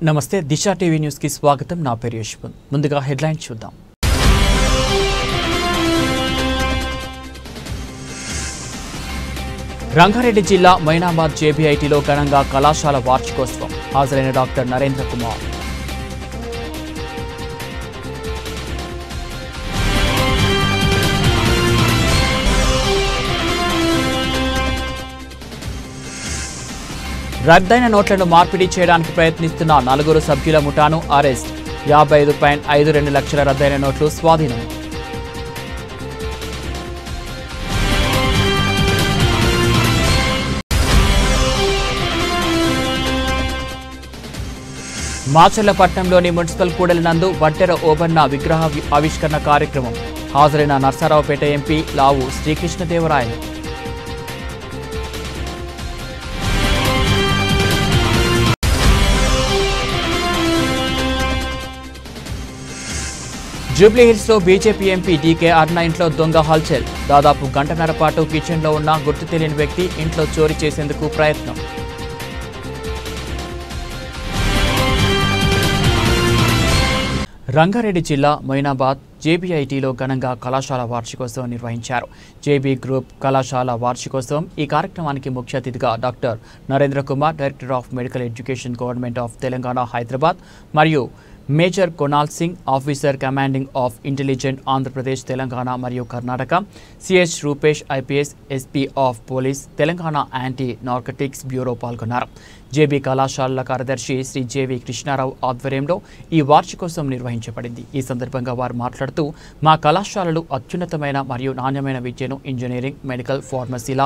నమస్తే దిశ TV news కి స్వాగతం. నా పేరు యశ్వంత్. ముందుగా హెడ్లైన్స్ చూద్దాం. రంగారెడ్డి జిల్లా మైనాబాద్ జేబీఐటీలో ఘనంగా కళాశాల వార్షికోత్సవం. హాజరైన డాక్టర్ నరేంద్ర కుమార్. రద్దయిన నోట్లను మార్పిడి చేయడానికి ప్రయత్నిస్తున్న 4 సభ్యుల ముఠాను అరెస్ట్. 55.52 లక్షల రద్దయిన నోట్లు స్వాధీనం. మాచర్లపట్నంలోని మున్సిపల్ కూడలి నందు వట్టెర ఓబన్న విగ్రహ ఆవిష్కరణ కార్యక్రమం. హాజరైన నర్సారావుపేట ఎంపీ లావు శ్రీకృష్ణదేవరాయలు. జూబ్లీహిల్స్లో బీజేపీ ఎంపీ డీకే అరుణ ఇంట్లో దొంగ హల్చల్. దాదాపు గంటన్నర పాటు కిచెన్లో ఉన్న గుర్తు తెలియని వ్యక్తి ఇంట్లో చోరీ చేసేందుకు ప్రయత్నం. రంగారెడ్డి జిల్లా మొయినాబాద్ జేబీఐటీలో ఘనంగా కళాశాల వార్షికోత్సవం నిర్వహించారు. జేబీ గ్రూప్ కళాశాల వార్షికోత్సవం. ఈ కార్యక్రమానికి ముఖ్య అతిథిగా doctor Narendra Kumar, director of medical education, government of Telangana Hyderabad, మరియు major Konal Singh, officer commanding of intelligent Andhra Pradesh, Telangana మరియు Karnataka, CS Rupesh IPS, SP of police, Telangana anti narcotics bureau పాల్గొన్నారు. జేబీ కళాశాలల కార్యదర్శి శ్రీ జేవి కృష్ణారావు ఆధ్వర్యంలో ఈ వార్షికోత్సవం నిర్వహించబడింది. ఈ సందర్భంగా వారు మాట్లాడుతూ, మా కళాశాలలు అత్యున్నతమైన మరియు నాణ్యమైన విద్యను ఇంజనీరింగ్, మెడికల్, ఫార్మసీల,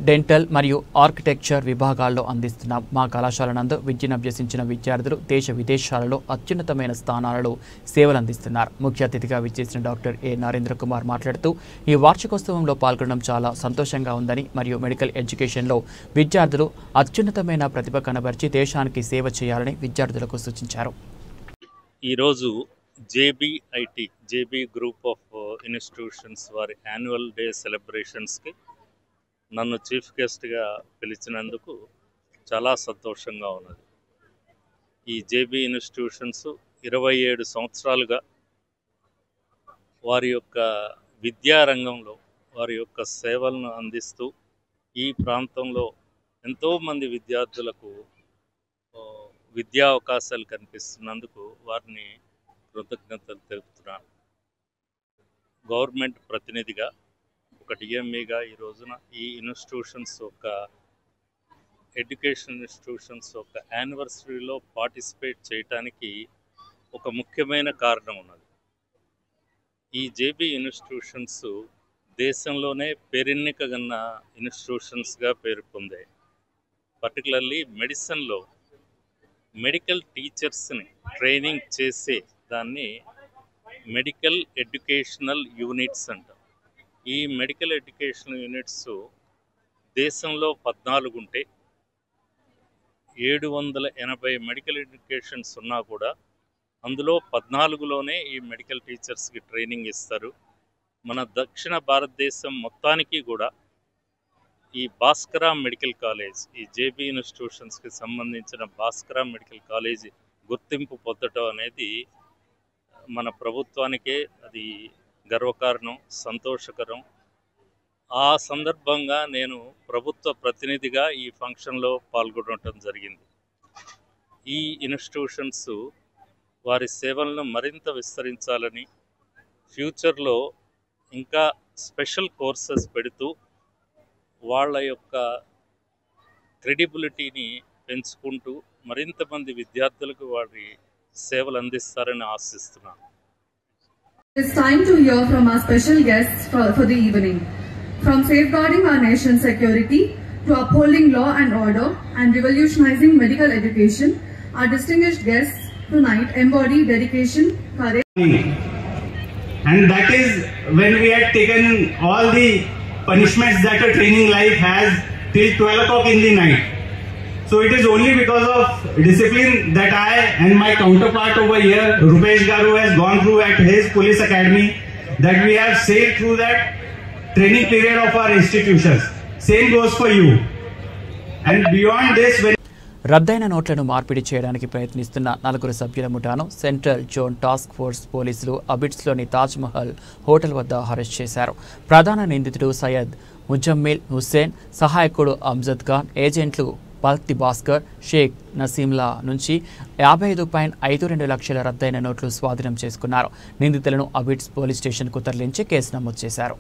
డెంటల్ మరియు ఆర్కిటెక్చర్ విభాగాల్లో అందిస్తున్నాం. మా కళాశాల నందు విద్యను అభ్యసించిన విద్యార్థులు దేశ విదేశాలలో అత్యున్నతమైన స్థానాలలో సేవలు అందిస్తున్నారు. ముఖ్య అతిథిగా విచ్చేసిన డాక్టర్ ఏ నరేంద్ర కుమార్ మాట్లాడుతూ, ఈ వార్షికోత్సవంలో పాల్గొనడం చాలా సంతోషంగా ఉందని మరియు మెడికల్ ఎడ్యుకేషన్లో విద్యార్థులు అత్యున్నతమైన ప్రతిభ కనబరిచి దేశానికి సేవ చేయాలని విద్యార్థులకు సూచించారు. ఈరోజు జేబీ గ్రూప్ ఆఫ్ ఇన్స్టిట్యూషన్స్ వారి యాన్యువల్ డే సెలబ్రేషన్స్కి నన్ను చీఫ్ గెస్ట్గా పిలిచినందుకు చాలా సంతోషంగా ఉన్నది. ఈ జేబీ ఇన్స్టిట్యూషన్స్ 27 సంవత్సరాలుగా వారి యొక్క విద్యారంగంలో వారి యొక్క సేవలను అందిస్తూ ఈ ప్రాంతంలో ఎంతోమంది విద్యార్థులకు విద్యా అవకాశాలు కనిపిస్తున్నందుకు వారిని కృతజ్ఞతలు తెలుపుతున్నాను. గవర్నమెంట్ ప్రతినిధిగా, ఒక డిఎంఈగా ఈ రోజున ఈ ఇన్స్టిట్యూషన్స్ యొక్క ఎడ్యుకేషన్ ఇన్స్టిట్యూషన్స్ యొక్క యానివర్సరీలో పార్టిసిపేట్ చేయటానికి ఒక ముఖ్యమైన కారణం ఉన్నది. ఈ జేబీ ఇన్స్టిట్యూషన్స్ దేశంలోనే పేరెన్నికగన్న ఇన్స్టిట్యూషన్స్గా పేరు పొందాయి. పర్టికులర్లీ మెడిసిన్లో మెడికల్ టీచర్స్ని ట్రైనింగ్ చేసే దాన్ని మెడికల్ ఎడ్యుకేషనల్ యూనిట్స్ అంటారు. ఈ మెడికల్ ఎడ్యుకేషన్ యూనిట్స్ దేశంలో 14 ఉంటే 780 మెడికల్ ఎడ్యుకేషన్స్ ఉన్నా కూడా అందులో 14లోనే ఈ మెడికల్ టీచర్స్కి ట్రైనింగ్ ఇస్తారు. మన దక్షిణ భారతదేశం మొత్తానికి కూడా ఈ భాస్కర మెడికల్ కాలేజ్, ఈ జేబీ ఇన్స్టిట్యూషన్స్కి సంబంధించిన భాస్కర మెడికల్ కాలేజ్ గుర్తింపు పొందడం అనేది మన ప్రభుత్వానికే అది గర్వకారణం, సంతోషకరం. ఆ సందర్భంగా నేను ప్రభుత్వ ప్రతినిధిగా ఈ ఫంక్షన్లో పాల్గొనడం జరిగింది. ఈ ఇన్స్టిట్యూషన్స్ వారి సేవలను మరింత విస్తరించాలని, ఫ్యూచర్లో ఇంకా స్పెషల్ కోర్సెస్ పెడుతూ వాళ్ళ యొక్క క్రెడిబిలిటీని పెంచుకుంటూ మరింత మంది విద్యార్థులకు వారి సేవలు అందిస్తారని ఆశిస్తున్నాను. It's time to hear from our special guests for the evening. From safeguarding our nation's security to upholding law and order and revolutionizing medical education, our distinguished guests tonight embody dedication, courage. And that is when we had taken all the punishments that a training life has till 12 o'clock in the night. So it is only because of discipline that I and my counterpart over here, Rupesh Garu, has gone through at his police academy, that we have sailed through that training period of our institutions. Same goes for you. And beyond this, when రద్దయిన నోట్లను మార్పిడి చేయడానికి ప్రయత్నిస్తున్న 4 సభ్యుల ముఠాను central zone task force పోలీసులు అబిడ్స్లోని Taj Mahal hotel వద్ద arrest చేశారు. ప్రధాన నిందితుడు సయ్యద్ ముజమ్మిల్ హుస్సేన్, సహాయకుడు అమ్జద్ ఖాన్, ఏజెంట్లు పల్తి భాస్కర్, షేక్ నసీంల నుంచి 55.52 లక్షల రద్దయిన నోట్లు స్వాధీనం చేసుకున్నారు. నిందితులను అబిడ్స్ పోలీస్ స్టేషన్కు తరలించి కేసు నమోదు చేశారు.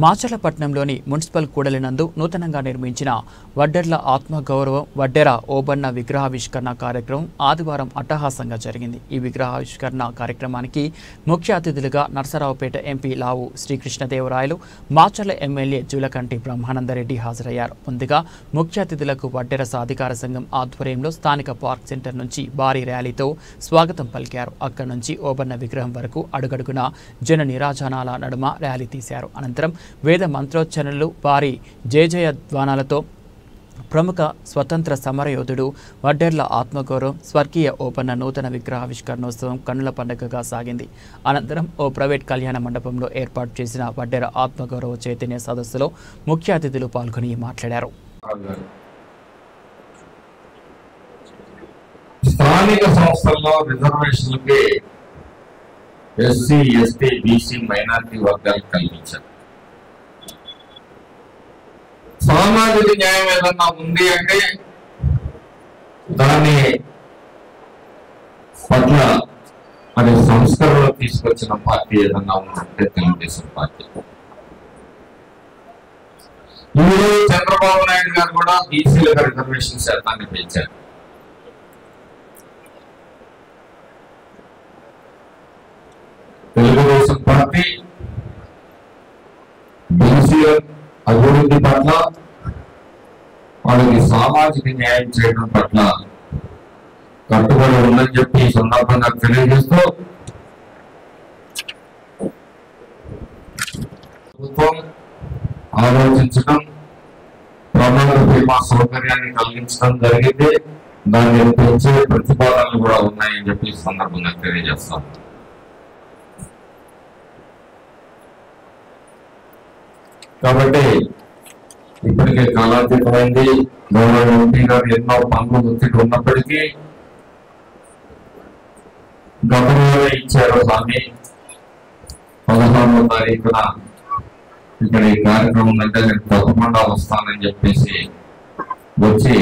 మాచర్లపట్నంలోని మున్సిపల్ కూడలినందు నూతనంగా నిర్మించిన వడ్డెర్ల ఆత్మగౌరవం వడ్డెర ఓబన్న విగ్రహావిష్కరణ కార్యక్రమం ఆదివారం అట్టహాసంగా జరిగింది. ఈ విగ్రహావిష్కరణ కార్యక్రమానికి ముఖ్య అతిథులుగా నర్సరావుపేట ఎంపీ లావు శ్రీకృష్ణదేవరాయలు, మాచర్ల ఎమ్మెల్యే జూలకంటి బ్రహ్మానందరెడ్డి హాజరయ్యారు. ముందుగా ముఖ్య అతిథులకు వడ్డెర సాధికార సంఘం ఆధ్వర్యంలో స్థానిక పార్క్ సెంటర్ నుంచి భారీ ర్యాలీతో స్వాగతం పలికారు. అక్కడి నుంచి ఓబన్న విగ్రహం వరకు అడుగడుగున జన నిరాజనాల నడుమ ర్యాలీ తీశారు. అనంతరం వేద మంత్రోచ్చరణలు, భారీ జయజయధ్వానాలతో ప్రముఖ స్వతంత్ర సమరయోధుడు వడ్డెర్ల ఆత్మగౌరవం స్వర్గీయ ఓబన్న నూతన విగ్రహావిష్కరణోత్సవం కన్నుల పండుగగా సాగింది. అనంతరం ఓ ప్రైవేట్ కళ్యాణ మండపంలో ఏర్పాటు చేసిన వడ్డెర ఆత్మగౌరవ చైతన్య సదస్సులో ముఖ్య అతిథులు పాల్గొని మాట్లాడారు. స్థానిక సంస్థల్లో రిజర్వేషన్లకి ఎస్సీ, ఎస్టీ, బీసీ, మైనారిటీ వర్గాలకు కల్పించారు. సామాజిక న్యాయం ఏదన్నా ఉంది అంటే దాన్ని పట్ల మరి సంస్కరణలు తీసుకొచ్చిన పార్టీ ఏదన్నా ఉందంటే తెలుగుదేశం పార్టీ. ఈరోజు చంద్రబాబు నాయుడు గారు కూడా బీసీలకు రిజర్వేషన్ శాతాన్ని పెంచారు. తెలుగుదేశం పార్టీ బీసీ అభివృద్ధి పట్ల, వాళ్ళకి సామాజిక న్యాయం చేయడం పట్ల కట్టుబడి ఉందని చెప్పి ఈ సందర్భంగా తెలియజేస్తూ, ప్రభుత్వం ఆలోచించడం, ప్రమాద బీమా సౌకర్యాన్ని కలిగించడం జరిగింది. దాన్ని పెంచే ప్రతిపాదనలు కూడా ఉన్నాయని చెప్పి ఈ సందర్భంగా తెలియజేస్తాం. కాబట్టి ఇప్పటికే కాలాతీతమైంది. గౌరవ ఎంపీ గారు ఎన్నో పనులు ఒత్తిడి ఉన్నప్పటికీ గతంలో ఇచ్చారు హామీ 16వ తారీఖున ఇక్కడ ఈ కార్యక్రమం అంటే నేను తప్పకుండా వస్తానని చెప్పేసి వచ్చి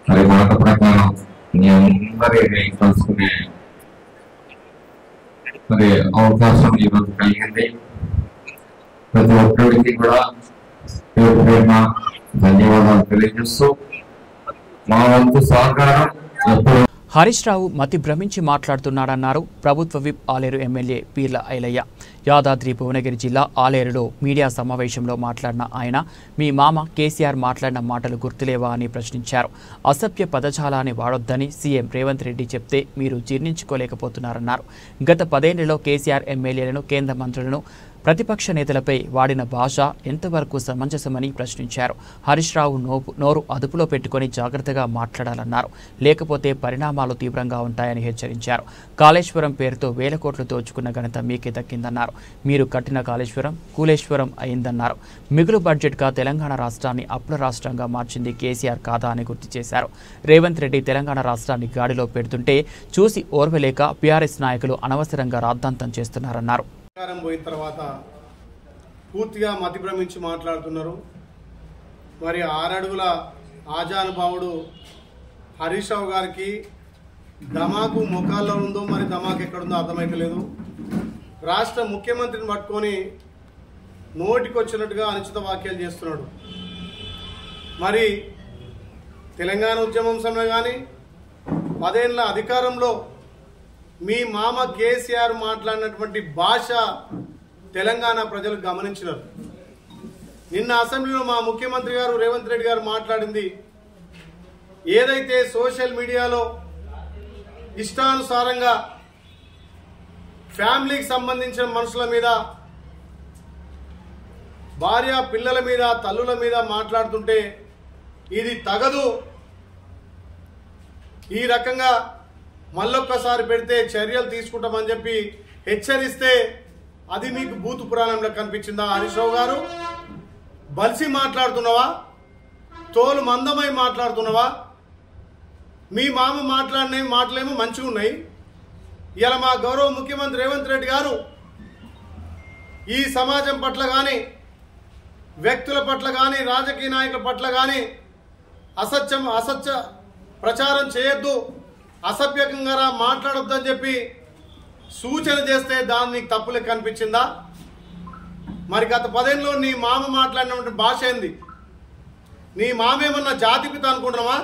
మరి మాట ప్రకారం మీ అందరినీ కలుసుకునే మరి అవకాశం ఈరోజు కలిగింది. ప్రతి ఒక్కరికి కూడా పేరు పేరున ధన్యవాదాలు తెలియజేస్తూ మా వంతు సహకారం ఎప్పుడు. హరీష్ రావు మతి భ్రమించి మాట్లాడుతున్నాడన్నారు ప్రభుత్వ విప్ ఆలేరు ఎమ్మెల్యే పీర్ల ఐలయ్య. యాదాద్రి భువనగిరి జిల్లా ఆలేరులో మీడియా సమావేశంలో మాట్లాడిన ఆయన, మీ మామ కేసీఆర్ మాట్లాడిన మాటలు గుర్తులేవా అని ప్రశ్నించారు. అసభ్య పదజాలాన్ని వాడొద్దని సీఎం రేవంత్ రెడ్డి చెప్తే మీరు జీర్ణించుకోలేకపోతున్నారన్నారు. గత 10 ఏళ్లలో కేసీఆర్ ఎమ్మెల్యేలను, కేంద్ర మంత్రులను, ప్రతిపక్ష నేతలపై వాడిన భాష ఎంతవరకు సమంజసమని ప్రశ్నించారు. హరీష్ రావు నోరు అదుపులో పెట్టుకుని జాగ్రత్తగా మాట్లాడాలన్నారు. లేకపోతే పరిణామాలు తీవ్రంగా ఉంటాయని హెచ్చరించారు. కాళేశ్వరం పేరుతో వేల కోట్లు దోచుకున్న ఘనత మీకే దక్కిందన్నారు. మీరు కట్టిన కాళేశ్వరం కూలేశ్వరం అయిందన్నారు. మిగులు బడ్జెట్గా తెలంగాణ రాష్ట్రాన్ని అప్పుల రాష్ట్రంగా మార్చింది కేసీఆర్ కాదా అని గుర్తు చేశారు. రేవంత్ రెడ్డి తెలంగాణ రాష్ట్రాన్ని గాడిలో పెడుతుంటే చూసి ఓర్వలేక బీఆర్ఎస్ నాయకులు అనవసరంగా రాద్ధాంతం చేస్తున్నారన్నారు. పోయిన తర్వాత పూర్తిగా మతి భ్రమించి మాట్లాడుతున్నారు. మరి 6 అడుగుల ఆజానుభావుడు హరీష్ రావు గారికి ధమాకు ముఖాల్లో ఉందో మరి ధమాకు ఎక్కడుందో అర్థమైతలేదు. రాష్ట్ర ముఖ్యమంత్రిని పట్టుకొని నోటికొచ్చినట్టుగా అనుచిత వ్యాఖ్యలు చేస్తున్నాడు. మరి తెలంగాణ ఉద్యమం సమయంలో కానీ 10 ఏళ్ల అధికారంలో మీ మామ కేసీఆర్ మాట్లాడినటువంటి భాష తెలంగాణ ప్రజలు గమనించినారు. నిన్న అసెంబ్లీలో మా ముఖ్యమంత్రి గారు రేవంత్ రెడ్డి గారు మాట్లాడింది ఏదైతే సోషల్ మీడియాలో ఇష్టానుసారంగా ఫ్యామిలీకి సంబంధించిన మనుషుల మీద, భార్య పిల్లల మీద, తల్లుల మీద మాట్లాడుతుంటే ఇది తగదు. ఈ రకంగా మళ్ళొక్కసారి పెడితే చర్యలు తీసుకుంటామని చెప్పి హెచ్చరిస్తే అది మీకు బూతు పురాణంలో కనిపించిందా హరీష్ రావు గారు? బలిసి మాట్లాడుతున్నావా? తోలు మందమై మాట్లాడుతున్నావా? మీ మామ మాట్లాడిన మాటలేమో మంచిగా ఉన్నాయి. ఇలా మా గౌరవ ముఖ్యమంత్రి రేవంత్ రెడ్డి గారు ఈ సమాజం పట్ల కానీ, వ్యక్తుల పట్ల కానీ, రాజకీయ నాయకుల పట్ల కానీ అసత్య ప్రచారం చేయొద్దు, అసభ్యకంగా మాట్లాడొద్దని చెప్పి సూచన చేస్తే దాన్ని నీకు తప్పులే కనిపించిందా? మరి గత 10 ఏళ్ళలో నీ మామ మాట్లాడినటువంటి భాష ఏంది? నీ మామేమన్నా జాతిపిత అనుకుంటున్నావా?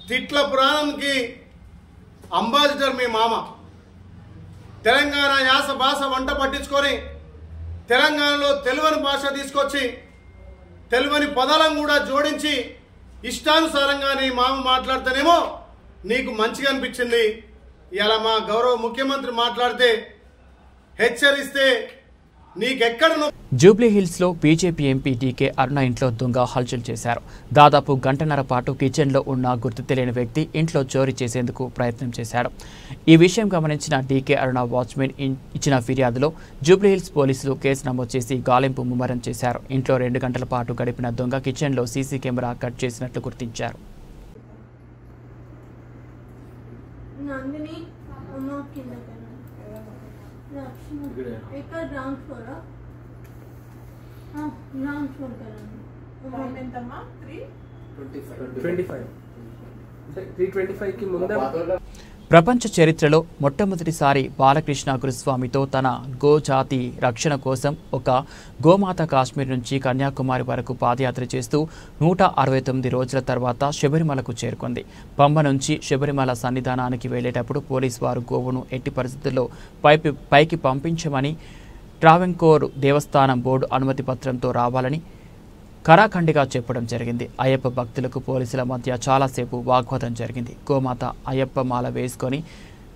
తిట్ల పురాణంకి అంబాసిడర్ మీ మామ. తెలంగాణ యాస భాష వంట పట్టించుకొని తెలంగాణలో తెలువని భాష తీసుకొచ్చి తెలువని పదాలను కూడా జోడించి ఇష్టానుసారంగా నీ మామ మాట్లాడితేనేమో నీకు మంచిగా అనిపించింది. ఇలా మా గౌరవ ముఖ్యమంత్రి మాట్లాడితే హెచ్చరిస్తే నీకెక్కడ? జూబ్లీ హిల్స్ లో బీజేపీ ఎంపీ డీకే అరుణ ఇంట్లో దొంగ హల్చల్ చేశారు. దాదాపు గంటన్నర పాటు కిచెన్లో ఉన్న గుర్తు తెలియని వ్యక్తి ఇంట్లో చోరీ చేసేందుకు ప్రయత్నం చేశాడు. ఈ విషయం గమనించిన డీకే అరుణ వాచ్మెన్ ఇచ్చిన ఫిర్యాదులో జూబ్లీ హిల్స్ పోలీసులు కేసు నమోదు చేసి గాలింపు ముమ్మరం చేశారు. ఇంట్లో 2 గంటల పాటు గడిపిన దొంగ కిచెన్లో సీసీ కెమెరా కట్ చేసినట్లు గుర్తించారు. ప్రపంచ చరిత్రలో మొట్టమొదటిసారి బాలకృష్ణ గురుస్వామితో తన గోజాతి రక్షణ కోసం ఒక గోమాత కాశ్మీర్ నుంచి కన్యాకుమారి వరకు పాదయాత్ర చేస్తూ 169 రోజుల తర్వాత శబరిమలకు చేరుకుంది. పంబ నుంచి శబరిమల సన్నిధానానికి వెళ్లేటప్పుడు పోలీసు వారు గోవును ఎట్టి పరిస్థితుల్లో పైకి పంపించమని ట్రావెంకోర్ దేవస్థానం బోర్డు అనుమతి పత్రంతో రావాలని కరాఖండిగా చెప్పడం జరిగింది. అయ్యప్ప భక్తులకు పోలీసుల మధ్య చాలాసేపు వాగ్వాదం జరిగింది. గోమాత అయ్యప్ప మాల వేసుకొని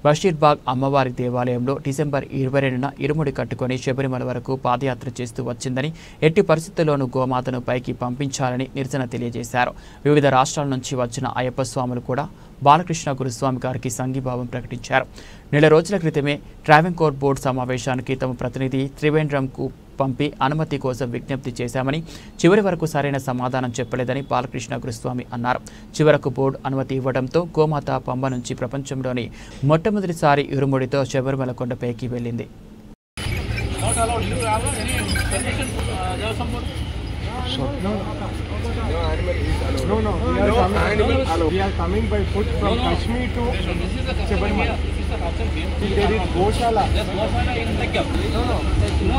బషీర్బాగ్ అమ్మవారి దేవాలయంలో డిసెంబర్ 22న ఇరుముడి కట్టుకొని శబరిమల వరకు పాదయాత్ర చేస్తూ వచ్చిందని, ఎట్టి పరిస్థితుల్లోనూ గోమాతను పైకి పంపించాలని నిరసన తెలియజేశారు. వివిధ రాష్ట్రాల నుంచి వచ్చిన అయ్యప్ప స్వాములు కూడా బాలకృష్ణ గురుస్వామి గారికి సంఘీభావం ప్రకటించారు. నెల రోజుల క్రితమే ట్రావెంకోర్ బోర్డు సమావేశానికి తమ ప్రతినిధి త్రివేంద్రంకు పంపి అనుమతి కోసం విజ్ఞప్తి చేశామని, చివరి వరకు సరైన సమాధానం చెప్పలేదని బాలకృష్ణ గురుస్వామి అన్నారు. చివరకు బోర్డు అనుమతి ఇవ్వడంతో గోమాత పంబ నుంచి ప్రపంచంలోని మొట్టమొదటిసారి ఇరుముడితో శబరిమల కొండపైకి వెళ్ళింది. We are coming by foot from Kashmir to Sabarimala. There is Goshala. Yes, Goshala in Naggam. No.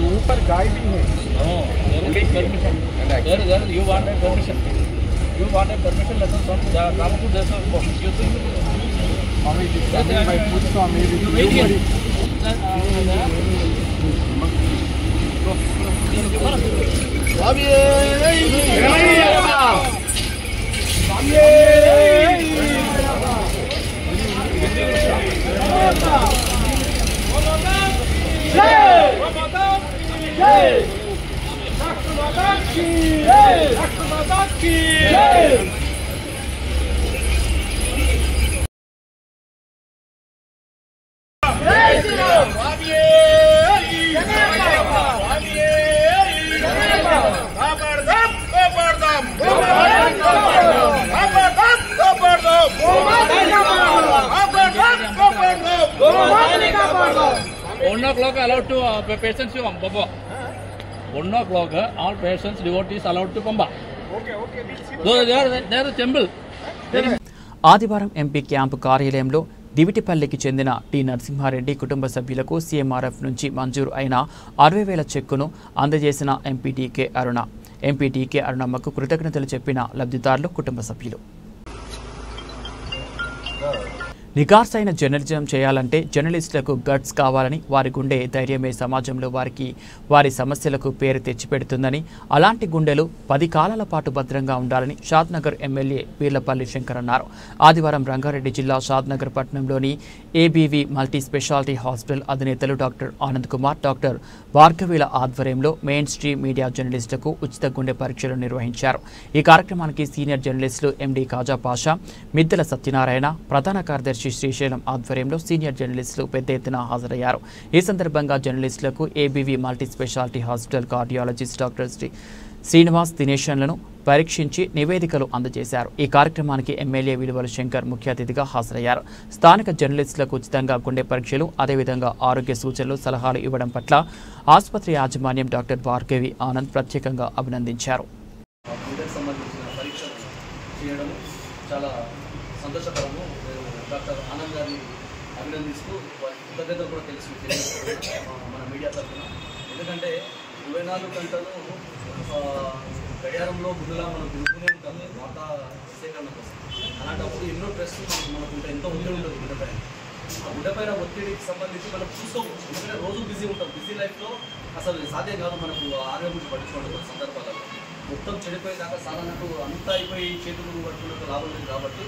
ऊपर गाय भी है. No, there is permission. There you want a permission. You want a permission letter from the Rampur Desert office. You think? Swami is coming by foot, Swami. Allowed to patients to Pamba. 1 o'clock, all patients, devotees allowed to Pamba. Okay. So they are the temple. ఆదివారం MP camp కార్యాలయంలో దివిటిపల్లికి చెందిన T Narasimha Reddy కుటుంబ సభ్యులకు CMRF నుంచి మంజూరు అయిన 60,000 చెక్కును అందజేసిన ఎంపీ డీకే అరుణ. ఎంపీ డీకే అరుణమ్మకు కృతజ్ఞతలు చెప్పిన లబ్ధిదారులు, కుటుంబ సభ్యులు. నికార్సైన జర్నలిజం చేయాలంటే జర్నలిస్టులకు గట్స్ కావాలని, వారి గుండె ధైర్యమే సమాజంలో వారి సమస్యలకు పేరు తెచ్చిపెడుతుందని, అలాంటి గుండెలు 10 కాలాల పాటు భద్రంగా ఉండాలని షాద్నగర్ ఎమ్మెల్యే వీర్లపల్లి శంకర్ అన్నారు. ఆదివారం రంగారెడ్డి జిల్లా షాద్నగర్ పట్టణంలోని ఏబీవీ మల్టీ స్పెషాలిటీ హాస్పిటల్ అధినేతలు డాక్టర్ ఆనంద్ కుమార్, డాక్టర్ భార్గవిల ఆధ్వర్యంలో మెయిన్ స్ట్రీమ్ మీడియా జర్నలిస్టులకు ఉచిత గుండె పరీక్షలు నిర్వహించారు. ఈ కార్యక్రమానికి సీనియర్ జర్నలిస్టులు ఎండి ఖాజా పాషా, మిద్దెల సత్యనారాయణ, ప్రధాన కార్యదర్శి శ్రీశైలం ఆధ్వర్యంలో సీనియర్ జర్నలిస్టులు పెద్ద ఎత్తున హాజరయ్యారు. ఈ సందర్భంగా జర్నలిస్టులకు ABV multi speciality hospital cardiologist doctor Srinivas దినేషన్లను పరీక్షించి నివేదికలు అందజేశారు. ఈ కార్యక్రమానికి ఎమ్మెల్యే విలువల శంకర్ ముఖ్య అతిథిగా హాజరయ్యారు. స్థానిక జర్నలిస్టులకు ఉచితంగా గుండె పరీక్షలు, అదేవిధంగా ఆరోగ్య సూచనలు, సలహాలు ఇవ్వడం పట్ల ఆసుపత్రి యాజమాన్యం డాక్టర్ భార్గవి ఆనంద్ ప్రత్యేకంగా అభినందించారు. సంతోషకరము. డాక్టర్ ఆనంద్ గారిని అభినందిస్తూ వారి కృతజ్ఞతలు కూడా మన మీడియా తరఫున. ఎందుకంటే 24 గంటలు గడియారంలో గుండెలా మనం తిరుగుతూనే ఉంటాము వార్తా సేకరణ కోసం. అలాంటప్పుడు ఎన్నో ప్రెస్ మనకు ఎంతో ఒత్తిడి ఉంటుంది గుండెపైన. ఆ గుండెపైన ఒత్తిడికి సంబంధించి మనం చూస్తాము. ఎందుకంటే రోజు బిజీ ఉంటాం. బిజీ లైఫ్లో అసలు సాధ్యం కాదు మనకు ఆరోగ్యం గురించి పట్టించుకోవడం సందర్భాలలో. మొత్తం చెడిపోయేదాకా సాధారణకు అంతా అయిపోయి చేతులు పట్టుకున్నట్టు లాభం లేదు. కాబట్టి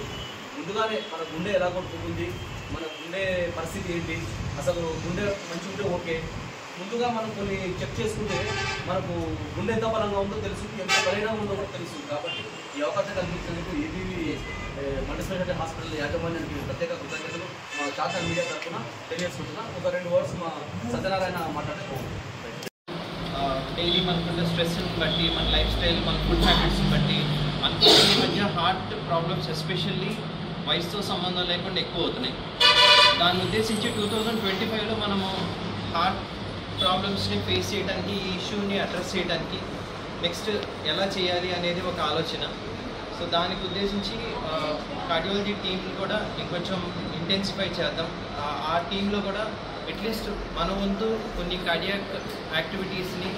ముందుగానే మన గుండె ఎలా కొట్టుకుంటుంది, మన గుండె పరిస్థితి ఏంటి, అసలు గుండె మంచిగా ఉంటే ఓకే, ముందుగా మనం కొన్ని చెక్ చేసుకుంటే మనకు గుండె ఎంత బలంగా ఉందో తెలుసు, ఎంత బలంగా ఉందో కూడా తెలుస్తుంది. కాబట్టి ఈ అవకాశం కల్పించినందుకు ఏబీవీ మల్టీ స్పెషాలిటీ హాస్పిటల్ యాజమాన్యానికి ప్రత్యేక కృతజ్ఞతలు మా చార్టర్ మీడియా తరఫున తెలియజేసుకుంటున్నా. ఒక 2 వర్డ్స్ మా సత్యనారాయణ మాట్లాడుతూ, డైలీ మనకున్న స్ట్రెస్ని బట్టి, మన లైఫ్ స్టైల్, మన ఫుడ్ హ్యాబిట్స్ని బట్టి మనకి ఈ మధ్య హార్ట్ ప్రాబ్లమ్స్ ఎస్పెషల్లీ వయసుతో సంబంధం లేకుండా ఎక్కువ అవుతున్నాయి. దాన్ని ఉద్దేశించి 2025లో మనము హార్ట్ ప్రాబ్లమ్స్ని ఫేస్ చేయడానికి, ఈ ఇష్యూని అడ్రస్ చేయడానికి నెక్స్ట్ ఎలా చేయాలి అనేది ఒక ఆలోచన. సో దానికి ఉద్దేశించి కార్డియాలజీ టీంని కూడా ఇంకొంచెం ఇంటెన్సిఫై చేద్దాం. ఆ టీంలో కూడా అట్లీస్ట్ మన వంతు కొన్ని కార్డియాక్ యాక్టివిటీస్ని,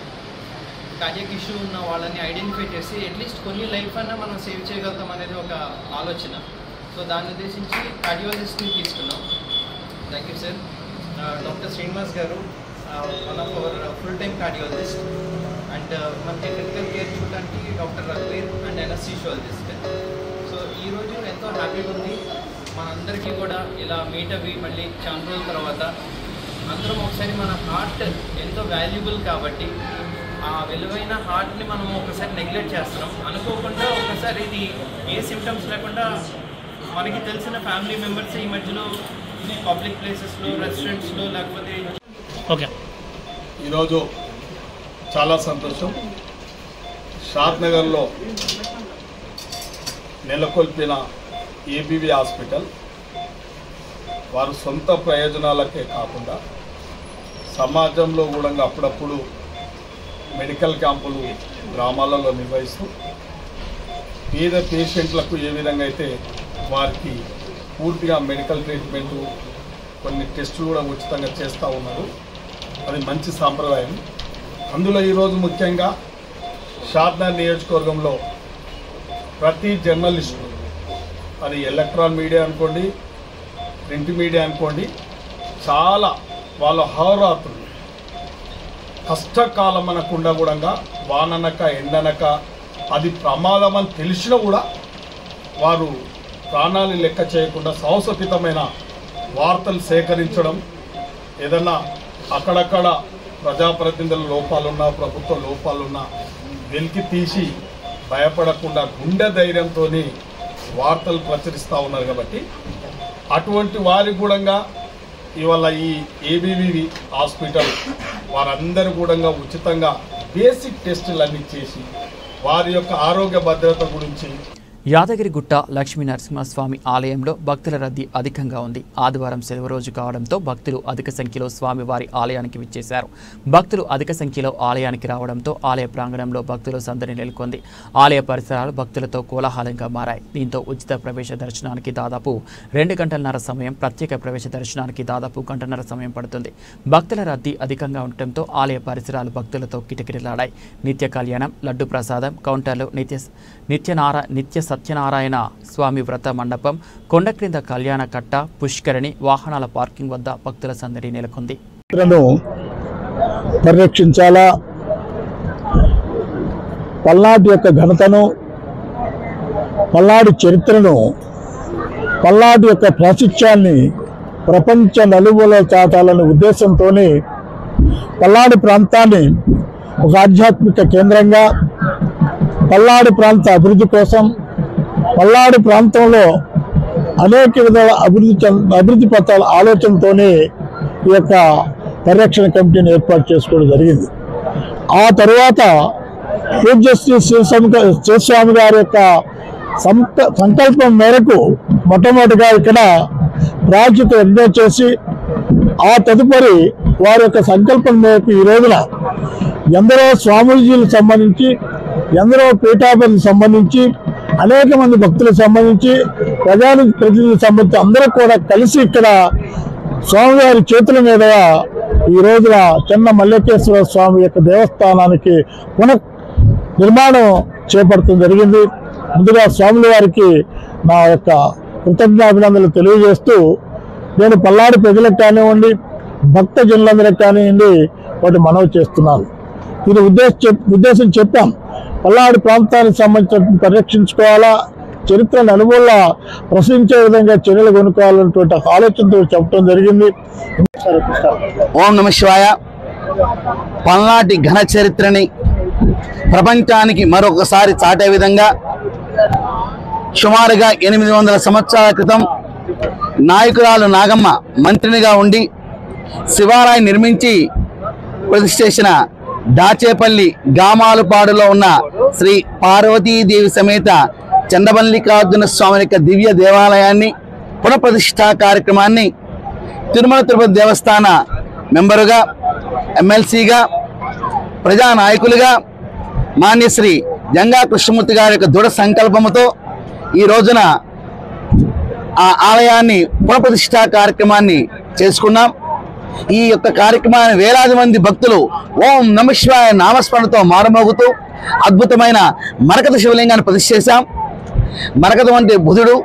కార్డియాక్ ఇష్యూ ఉన్న వాళ్ళని ఐడెంటిఫై చేసి అట్లీస్ట్ కొన్ని లైఫ్ అన్నా మనం సేవ్ చేయగలుగుతాం అనేది ఒక ఆలోచన. సో దాన్ని ఉద్దేశించి కార్డియాలజిస్ట్ని తీసుకున్నాం. Thank you sir. Doctor Srinivas గారు one of our full time cardiologist, and మనకి క్రిటికల్ కేర్ చూడడానికి డాక్టర్ రఘువీర్ అండ్ ఎనస్థీషియాలజిస్ట్. సో ఈరోజు ఎంతో హ్యాపీగా ఉంది. మనందరికీ కూడా ఇలా మీట్ అవి మళ్ళీ చాలా రోజుల తర్వాత అందరం ఒకసారి మన హార్ట్ ఎంతో వాల్యుబుల్ కాబట్టి ఆ విలువైన హార్ట్ని మనం ఒకసారి నెగ్లెక్ట్ చేస్తున్నాం. అనుకోకుండా ఒకసారి ఇది ఏ సిమ్టమ్స్ లేకుండా మనకి తెలిసిన ఫ్యామిలీ మెంబర్స్ ఈ మధ్యలో పబ్లిక్ ప్లేసెస్లో, రెస్టారెంట్స్లో లేకపోతే ఓకే. ఈరోజు చాలా సంతోషం. షాద్నగర్లో నెలకొల్పిన ఏబీవీ హాస్పిటల్ వారు సొంత ప్రయోజనాలకే కాకుండా సమాజంలో కూడా అప్పుడప్పుడు మెడికల్ క్యాంపులు గ్రామాలలో నిర్వహిస్తూ పేద పేషెంట్లకు ఏ విధంగా అయితే వారికి పూర్తిగా మెడికల్ ట్రీట్మెంటు, కొన్ని టెస్టులు కూడా ఉచితంగా చేస్తూ ఉన్నారు. అది మంచి సాంప్రదాయం. అందులో ఈరోజు ముఖ్యంగా షాద్నగర్ నియోజకవర్గంలో ప్రతి జర్నలిస్టు, అది ఎలక్ట్రాన్ మీడియా అనుకోండి, ప్రింట్ మీడియా అనుకోండి, చాలా వాళ్ళ హోరాత్రులు కష్టకాలం అనకుండా కూడా వాననక ఎండనక అది ప్రమాదం అని తెలిసినా కూడా వారు ప్రాణాలు లెక్క చేయకుండా సాహసోపేతమైన వార్తలు సేకరించడం, ఏదన్నా అక్కడక్కడ ప్రజాప్రతినిధుల లోపాలున్నా, ప్రభుత్వ లోపాలున్నా వెలికి తీసి భయపడకుండా గుండె ధైర్యంతో వార్తలు ప్రచురిస్తూ ఉన్నారు. కాబట్టి అటువంటి వారి కూడా ఇవాళ ఈ ఏబీవీ హాస్పిటల్ వారందరూ కూడా ఉచితంగా బేసిక్ టెస్టులన్నీ చేసి వారి యొక్క ఆరోగ్య భద్రత గురించి. యాదగిరిగుట్ట లక్ష్మీ నరసింహస్వామి ఆలయంలో భక్తుల రద్దీ అధికంగా ఉంది. ఆదివారం సెలవు రోజు కావడంతో భక్తులు అధిక సంఖ్యలో స్వామివారి ఆలయానికి విచ్చేశారు. భక్తులు అధిక సంఖ్యలో ఆలయానికి రావడంతో ఆలయ ప్రాంగణంలో భక్తుల సందడి నెలకొంది. ఆలయ పరిసరాలు భక్తులతో కోలాహలంగా మారాయి. దీంతో ఉచిత ప్రవేశ దర్శనానికి దాదాపు 2 గంటలన్నర సమయం, ప్రత్యేక ప్రవేశ దర్శనానికి దాదాపు 1 గంటన్నర సమయం pడుతుంది. భక్తుల రద్దీ అధికంగా ఉండటంతో ఆలయ పరిసరాలు భక్తులతో కిటకిటలాడాయి. నిత్య కళ్యాణం, లడ్డు ప్రసాదం కౌంటర్లు, నిత్య సత్యనారాయణ స్వామి వ్రత మండపం, కొండ క్రింద కళ్యాణ కట్ట, పుష్కరిణి, వాహనాల పార్కింగ్ వద్ద భక్తుల సందడి నెలకొంది. పరిరక్షించాలా, పల్నాడు యొక్క ఘనతను, పల్నాడు చరిత్రను, పల్నాడు యొక్క ప్రాశస్త్యాన్ని ప్రపంచ నలుమూలలో చాటాలనే ఉద్దేశంతోనే పల్నాడు ప్రాంతాన్ని ఒక ఆధ్యాత్మిక కేంద్రంగా, పల్నాడు ప్రాంత అభివృద్ధి కోసం, పల్నాడు ప్రాంతంలో అనేక విధాల అభివృద్ధి పథకాల ఆలోచనతోనే ఈ యొక్క పరిరక్షణ కమిటీని ఏర్పాటు చేసుకోవడం జరిగింది. ఆ తరువాత పూజ్య శ్రీ శివస్వామి గారి యొక్క సంకల్పం మేరకు మొట్టమొదటిగా ఇక్కడ ప్రాజెక్టు నిర్ణయం చేసి, ఆ తదుపరి వారి యొక్క సంకల్పం మేరకు ఈ రోజున ఎందరో స్వామీజీలకు సంబంధించి, ఎందరో పీఠాధిపతులకు సంబంధించి, అనేక మంది భక్తులకు సంబంధించి, ప్రజాప్రతినిధులకు సంబంధించి అందరూ కూడా కలిసి ఇక్కడ స్వామివారి చేతుల మీదుగా ఈ రోజున చెన్న మల్లేశ్వర స్వామి యొక్క దేవస్థానానికి నిర్మాణం చేపట్టడం జరిగింది. ముందుగా స్వాముల వారికి నా యొక్క కృతజ్ఞాభినందనలు తెలియజేస్తూ, నేను పల్నాడు ప్రజలకు కానివ్వండి, భక్త జనులందరికి కానివ్వండి వాటి మనవి చేస్తున్నాను. దీని ఉద్దేశం చెప్పాం, పల్నాడు ప్రాంతానికి సంబంధించిన పరిరక్షించుకోవాలా, చరిత్రను అనుభవంలో ప్రశ్నించే విధంగా చర్యలు కొనుక్కోవాలన్నటువంటి ఆలోచనతో చెప్పడం జరిగింది. ఓం నమ శివాయ. పల్నాటి ఘన చరిత్రని ప్రపంచానికి మరొకసారి చాటే విధంగా సుమారుగా 800 సంవత్సరాల క్రితం నాయకురాలు నాగమ్మ మంత్రినిగా ఉండి శివాలయం నిర్మించి ప్రతిష్ఠ చేసిన దాచేపల్లి గామాలపాడులో ఉన్న శ్రీ పార్వతీదేవి సమేత చండమల్లికార్జున స్వామి యొక్క దివ్య దేవాలయాన్ని పునఃప్రతిష్ఠా కార్యక్రమాన్ని తిరుమల తిరుపతి దేవస్థాన మెంబరుగా, ఎమ్మెల్సీగా, ప్రజానాయకులుగా మాన్యశ్రీ జంగా కృష్ణమూర్తి గారి యొక్క దృఢ సంకల్పంతో ఈ రోజున ఆ ఆలయాన్ని పునఃప్రతిష్ఠా కార్యక్రమాన్ని చేసుకున్నాం. ఈ యొక్క కార్యక్రమాన్ని వేలాది మంది భక్తులు ఓం నమ శివాయ నామస్మరణతో మారుమోగుతూ అద్భుతమైన మరకత శివలింగాన్ని ప్రతిష్ఠ చేశాం. మరకతం అంటే బుధుడు,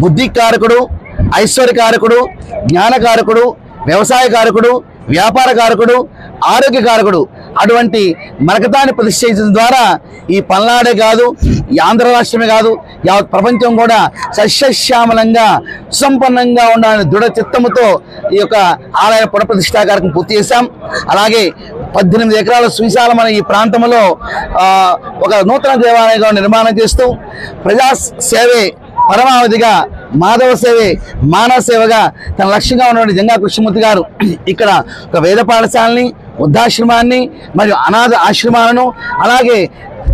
బుద్ధికారకుడు, ఐశ్వర్యకారకుడు, జ్ఞానకారకుడు, వ్యవసాయకారకుడు, వ్యాపారకారకుడు, ఆరోగ్యకారకుడు. అటువంటి మరకతాన్ని ప్రతిష్ఠించడం ద్వారా ఈ పల్నాడే కాదు, ఈ ఆంధ్ర రాష్ట్రమే కాదు, యావత్ ప్రపంచం కూడా సస్యశ్యామలంగా సుసంపన్నంగా ఉండాలని దృఢ చిత్తముతో ఈ యొక్క ఆలయ పునఃప్రతిష్ఠా కార్యక్రమం పూర్తి చేశాం. అలాగే 18 ఎకరాల సువిశాలమైన ఈ ప్రాంతంలో ఒక నూతన దేవాలయంగా నిర్మాణం చేస్తూ ప్రజా సేవే పరమావధిగా, మాధవ సేవే మానవ సేవగా తన లక్ష్యంగా ఉన్నటువంటి జంగా కృష్ణమూర్తి గారు ఇక్కడ ఒక వేద పాఠశాలని, వృద్ధాశ్రమాన్ని మరియు అనాథ ఆశ్రమాలను, అలాగే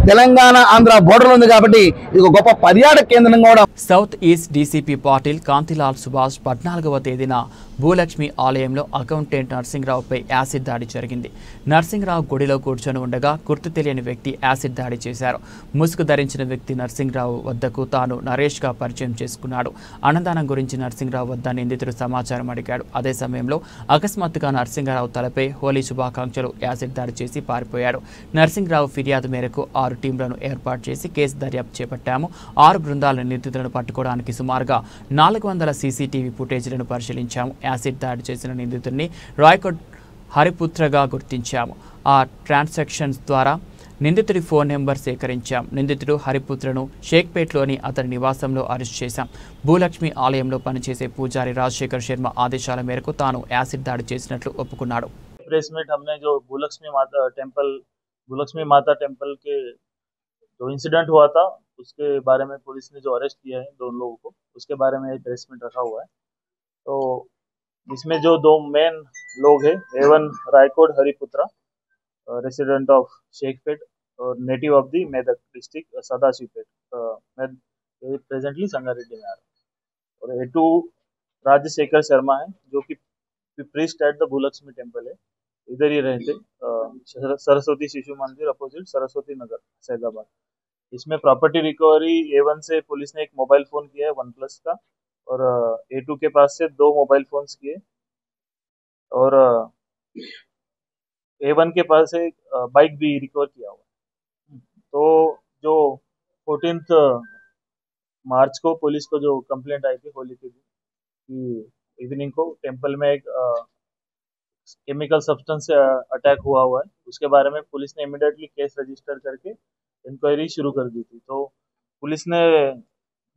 తెలంగాణ ఆంధ్ర బోర్డర్ ఉంది కాబట్టి ఇది ఒక గొప్ప పర్యాటక కేంద్రం కూడా. South east DCP Patil Kantilal Subhash 14వ తేదీన భూలక్ష్మి ఆలయంలో అకౌంటెంట్ నర్సింగ్రావుపై యాసిడ్ దాడి జరిగింది. నర్సింగ్రావు గుడిలో కూర్చొని ఉండగా గుర్తు తెలియని వ్యక్తి యాసిడ్ దాడి చేశారు. ముసుగు ధరించిన వ్యక్తి నర్సింగ్రావు వద్దకు తాను నరేష్గా పరిచయం చేసుకున్నాడు. అన్నదానం గురించి నర్సింగ్రావు వద్ద నిందితుడు సమాచారం అడిగాడు. అదే సమయంలో అకస్మాత్తుగా నర్సింగ్రావు తలపై హోలీ శుభాకాంక్షలు యాసిడ్ దాడి చేసి పారిపోయాడు. నర్సింగ్రావు ఫిర్యాదు మేరకు 6 టీంలను ఏర్పాటు చేసి కేసు దర్యాప్తు చేపట్టాము. 6 బృందాల నిందితులను పట్టుకోవడానికి సుమారుగా 400 సీసీటీవీ ఫుటేజీలను పరిశీలించాము. యాసిడ్ దాడి చేసిన నిందితుడిని రాయ్కోట్ హరిపుత్రగా గుర్తించాము. ఆ ట్రాన్సాక్షన్స్ ద్వారా నిందితుడి ఫోన్ నెంబర్ సేకరించాం. నిందితుడు హరిపుత్రను షేక్పేట్లోని అతని నివాసంలో అరెస్ట్ చేశాం. భూలక్ష్మి ఆలయంలో పనిచేసే పూజారి రాజశేఖర్ శర్మ ఆదేశాల మేరకు తాను యాసిడ్ దాడి చేసినట్లు ఒప్పుకున్నాడు. प्रेस मीट हमने जो भूलक्ष्मी माता टेम्पल के जो इंसिडेंट हुआ था उसके बारे में पुलिस ने जो अरेस्ट किया है 2 लोगों को, उसके बारे में एक प्रेस मीट रखा हुआ है। तो इसमें जो 2 मेन लोग हैं, A1 Raikot Hariputra, resident of Shaikpet और native of the Medak district Sadashivpet, मैं प्रेजेंटली संगारेड्डी में आ रहा हूँ। और A2 राजशेखर शर्मा है जो कि प्रीस्ट एट द भूलक्ष्मी टेम्पल है, इधर ही रहते, सरस्वती शिशु मंदिर अपोजिट सरस्वती नगर सैदाबाद। इसमें प्रॉपर्टी रिकवरी A1 से पुलिस ने एक मोबाइल फ़ोन किया है OnePlus का, और A2 के पास से 2 मोबाइल फ़ोन्स किए, और A1 के पास से बाइक भी रिकवर किया हुआ। तो जो 14th मार्च को पुलिस को जो कंप्लेंट आई थी होली के दिन कि इवनिंग को टेम्पल में एक केमिकल सब्सटेंस से अटैक हुआ है, उसके बारे में पुलिस ने इमीडिएटली केस रजिस्टर करके इंक्वायरी शुरू कर दी थी। तो पुलिस ने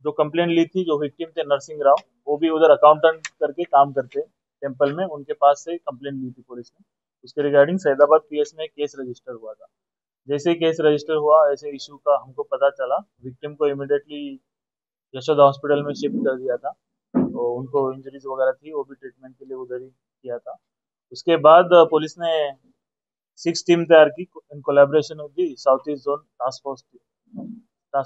जो कंप्लेंट ली थी, जो विक्टिम थे नरसिंह राव, वो भी उधर अकाउंटेंट करके काम करते टेम्पल में, उनके पास से कंप्लेंट ली थी पुलिस ने। उसके रिगार्डिंग सैदाबाद पीएस में केस रजिस्टर हुआ था। जैसे ही केस रजिस्टर हुआ ऐसे इशू का हमको पता चला, विक्टिम को इमीडिएटली यशोदा हॉस्पिटल में शिफ्ट कर दिया था। तो उनको इंजरीज वगैरह थी, वो भी ट्रीटमेंट के लिए उधर ही किया था। उसके बाद पुलिस ने 6 टीम तैयार की in collaboration with the south east zone task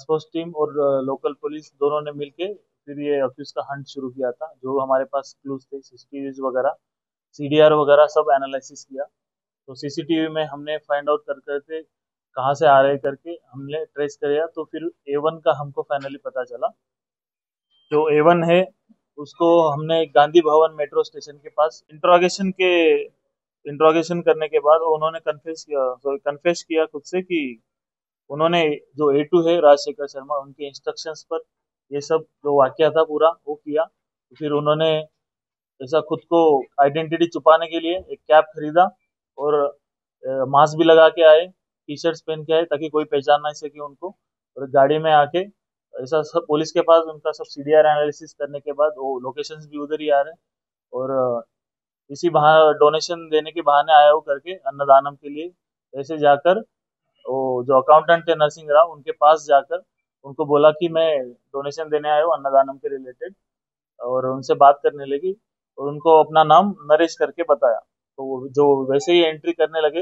force team और लोकल पुलिस दोनों ने मिलके फिर ये अक्यूज का हंट शुरू किया था। जो हमारे पास क्लूज थे, सीसीटीवी वगैरह, सीडीआर वगैरह सब एनालिसिस किया। तो सीसीटीवी में हमने फाइंड आउट करते कहाँ से आ रहे करके हमने ट्रेस किया। तो फिर A1 का हमको फाइनली पता चला। जो A1 है उसको हमने गांधी भवन मेट्रो स्टेशन के पास इंट्रोगेशन करने के बाद उन्होंने कन्फेस किया खुद से कि उन्होंने जो A2 है राजशेखर शर्मा, उनके इंस्ट्रक्शंस पर ये सब जो वाकया था पूरा वो किया। तो फिर उन्होंने ऐसा खुद को आइडेंटिटी छुपाने के लिए एक कैप खरीदा और मास्क भी लगा के आए, टी-शर्ट्स पहन के आए ताकि कोई पहचान ना सके उनको। और गाड़ी में आके ऐसा सब पुलिस के पास उनका सब सीडीआर एनालिसिस करने के बाद वो लोकेशंस भी उधर ही आ रहे हैं। और इसी डोनेशन देने के बहाने आया हो करके अन्नदानम के लिए ऐसे जाकर वो जो अकाउंटेंट थे नरसिंह राव, उनके पास जाकर उनको बोला कि मैं डोनेशन देने आया हूँ अन्नदानम के रिलेटेड, और उनसे बात करने लगी और उनको अपना नाम नरेश करके बताया। तो वो जो वैसे ही एंट्री करने लगे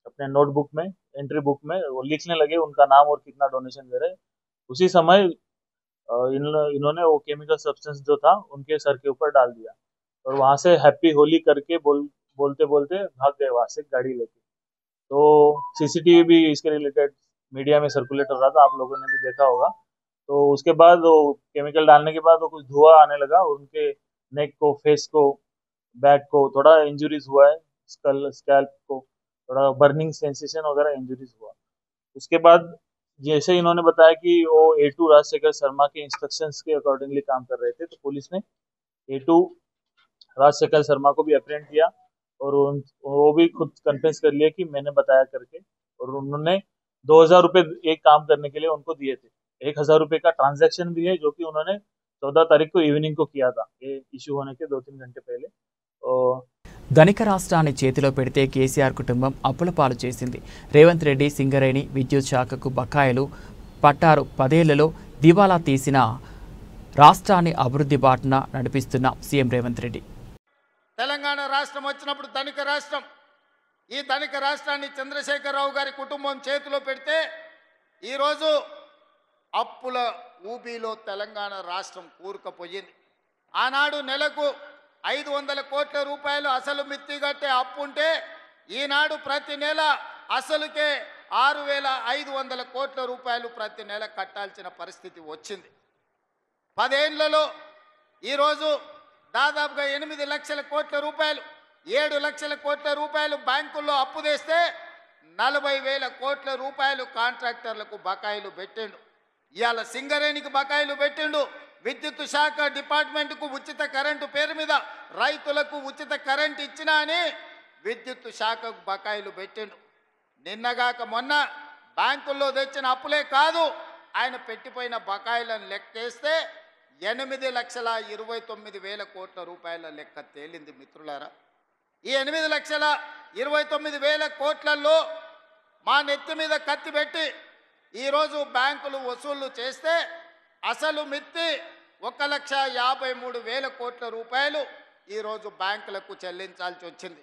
अपने नोटबुक में, एंट्री बुक में वो लिखने लगे उनका नाम और कितना डोनेशन दे रहे। उसी समय इन्होंने वो केमिकल सब्सटेंस जो था उनके सर के ऊपर डाल दिया और वहां से हैप्पी होली करके बोलते बोलते भाग गए वहां से गाड़ी लेके। तो सीसीटीवी भी इसके रिलेटेड मीडिया में सर्कुलेट हो रहा था, आप लोगों ने भी देखा होगा। तो उसके बाद वो केमिकल डालने के बाद वो कुछ धुआं आने लगा और उनके नेक को, फेस को, बैक को थोड़ा इंजुरीज हुआ है, स्कैल्प को थोड़ा बर्निंग सेंसेशन वगैरह इंजुरीज हुआ। उसके बाद जैसे इन्होंने बताया कि वो A2 राजशेखर शर्मा के इंस्ट्रक्शंस के अकॉर्डिंगली काम कर रहे थे, तो पुलिस ने A2 राजशेखर शर्मा को भी अप्रेंड किया और वो भी खुद कन्फेस कर लिया कि मैंने बताया करके। और उन्होंने 2000 रुपये एक काम करने के लिए उनको दिए थे। 1000 रुपये का ट्रांजैक्शन भी है जो कि उन्होंने 14 तारीख को इवनिंग को किया था, ये इश्यू होने के 2-3 घंटे पहले। ధనిక రాష్ట్రాన్ని చేతిలో పెడితే కేసీఆర్ కుటుంబం అప్పుల పాలు చేసింది. రేవంత్ రెడ్డి సింగరేణి విద్యుత్ శాఖకు బకాయిలు పట్టారు. 10 ఏళ్లలో దివాలా తీసిన రాష్ట్రాన్ని అభివృద్ధి బాటన నడిపిస్తున్న సీఎం రేవంత్ రెడ్డి. తెలంగాణ రాష్ట్రం వచ్చినప్పుడు ధనిక రాష్ట్రం, ఈ ధనిక రాష్ట్రాన్ని చంద్రశేఖరరావు గారి కుటుంబం చేతిలో పెడితే ఈరోజు అప్పుల ఊబీలో తెలంగాణ రాష్ట్రం కూరుకుపోయింది. ఆనాడు నెలకు 500 కోట్ల రూపాయలు అసలు మిత్తి కట్టే అప్పు ఉంటే ఈనాడు ప్రతి నెల అసలుకే 6500 కోట్ల రూపాయలు ప్రతి నెల కట్టాల్సిన పరిస్థితి వచ్చింది. 10 ఏళ్లలో ఈరోజు దాదాపుగా 8 లక్షల కోట్ల రూపాయలు, 7 లక్షల కోట్ల రూపాయలు బ్యాంకుల్లో అప్పు తెస్తే 40,000 కోట్ల రూపాయలు కాంట్రాక్టర్లకు బకాయిలు పెట్టిండు. ఇవాళ సింగరేణికి బకాయిలు పెట్టిండు. విద్యుత్ శాఖ డిపార్ట్మెంట్కు ఉచిత కరెంటు పేరు మీద రైతులకు ఉచిత కరెంటు ఇచ్చినా అని విద్యుత్ శాఖకు బకాయిలు పెట్టిండు. నిన్నగాక మొన్న బ్యాంకుల్లో తెచ్చిన అప్పులే కాదు, ఆయన పెట్టిపోయిన బకాయిలను లెక్కేస్తే 8,29,000 కోట్ల రూపాయల లెక్క తేలింది మిత్రులారా. ఈ 8,29,000 కోట్లలో మా నెత్తి మీద కత్తి పెట్టి ఈరోజు బ్యాంకులు వసూళ్లు చేస్తే అసలు మిత్తి 1,53,000 కోట్ల రూపాయలు ఈరోజు బ్యాంకులకు చెల్లించాల్సి వచ్చింది.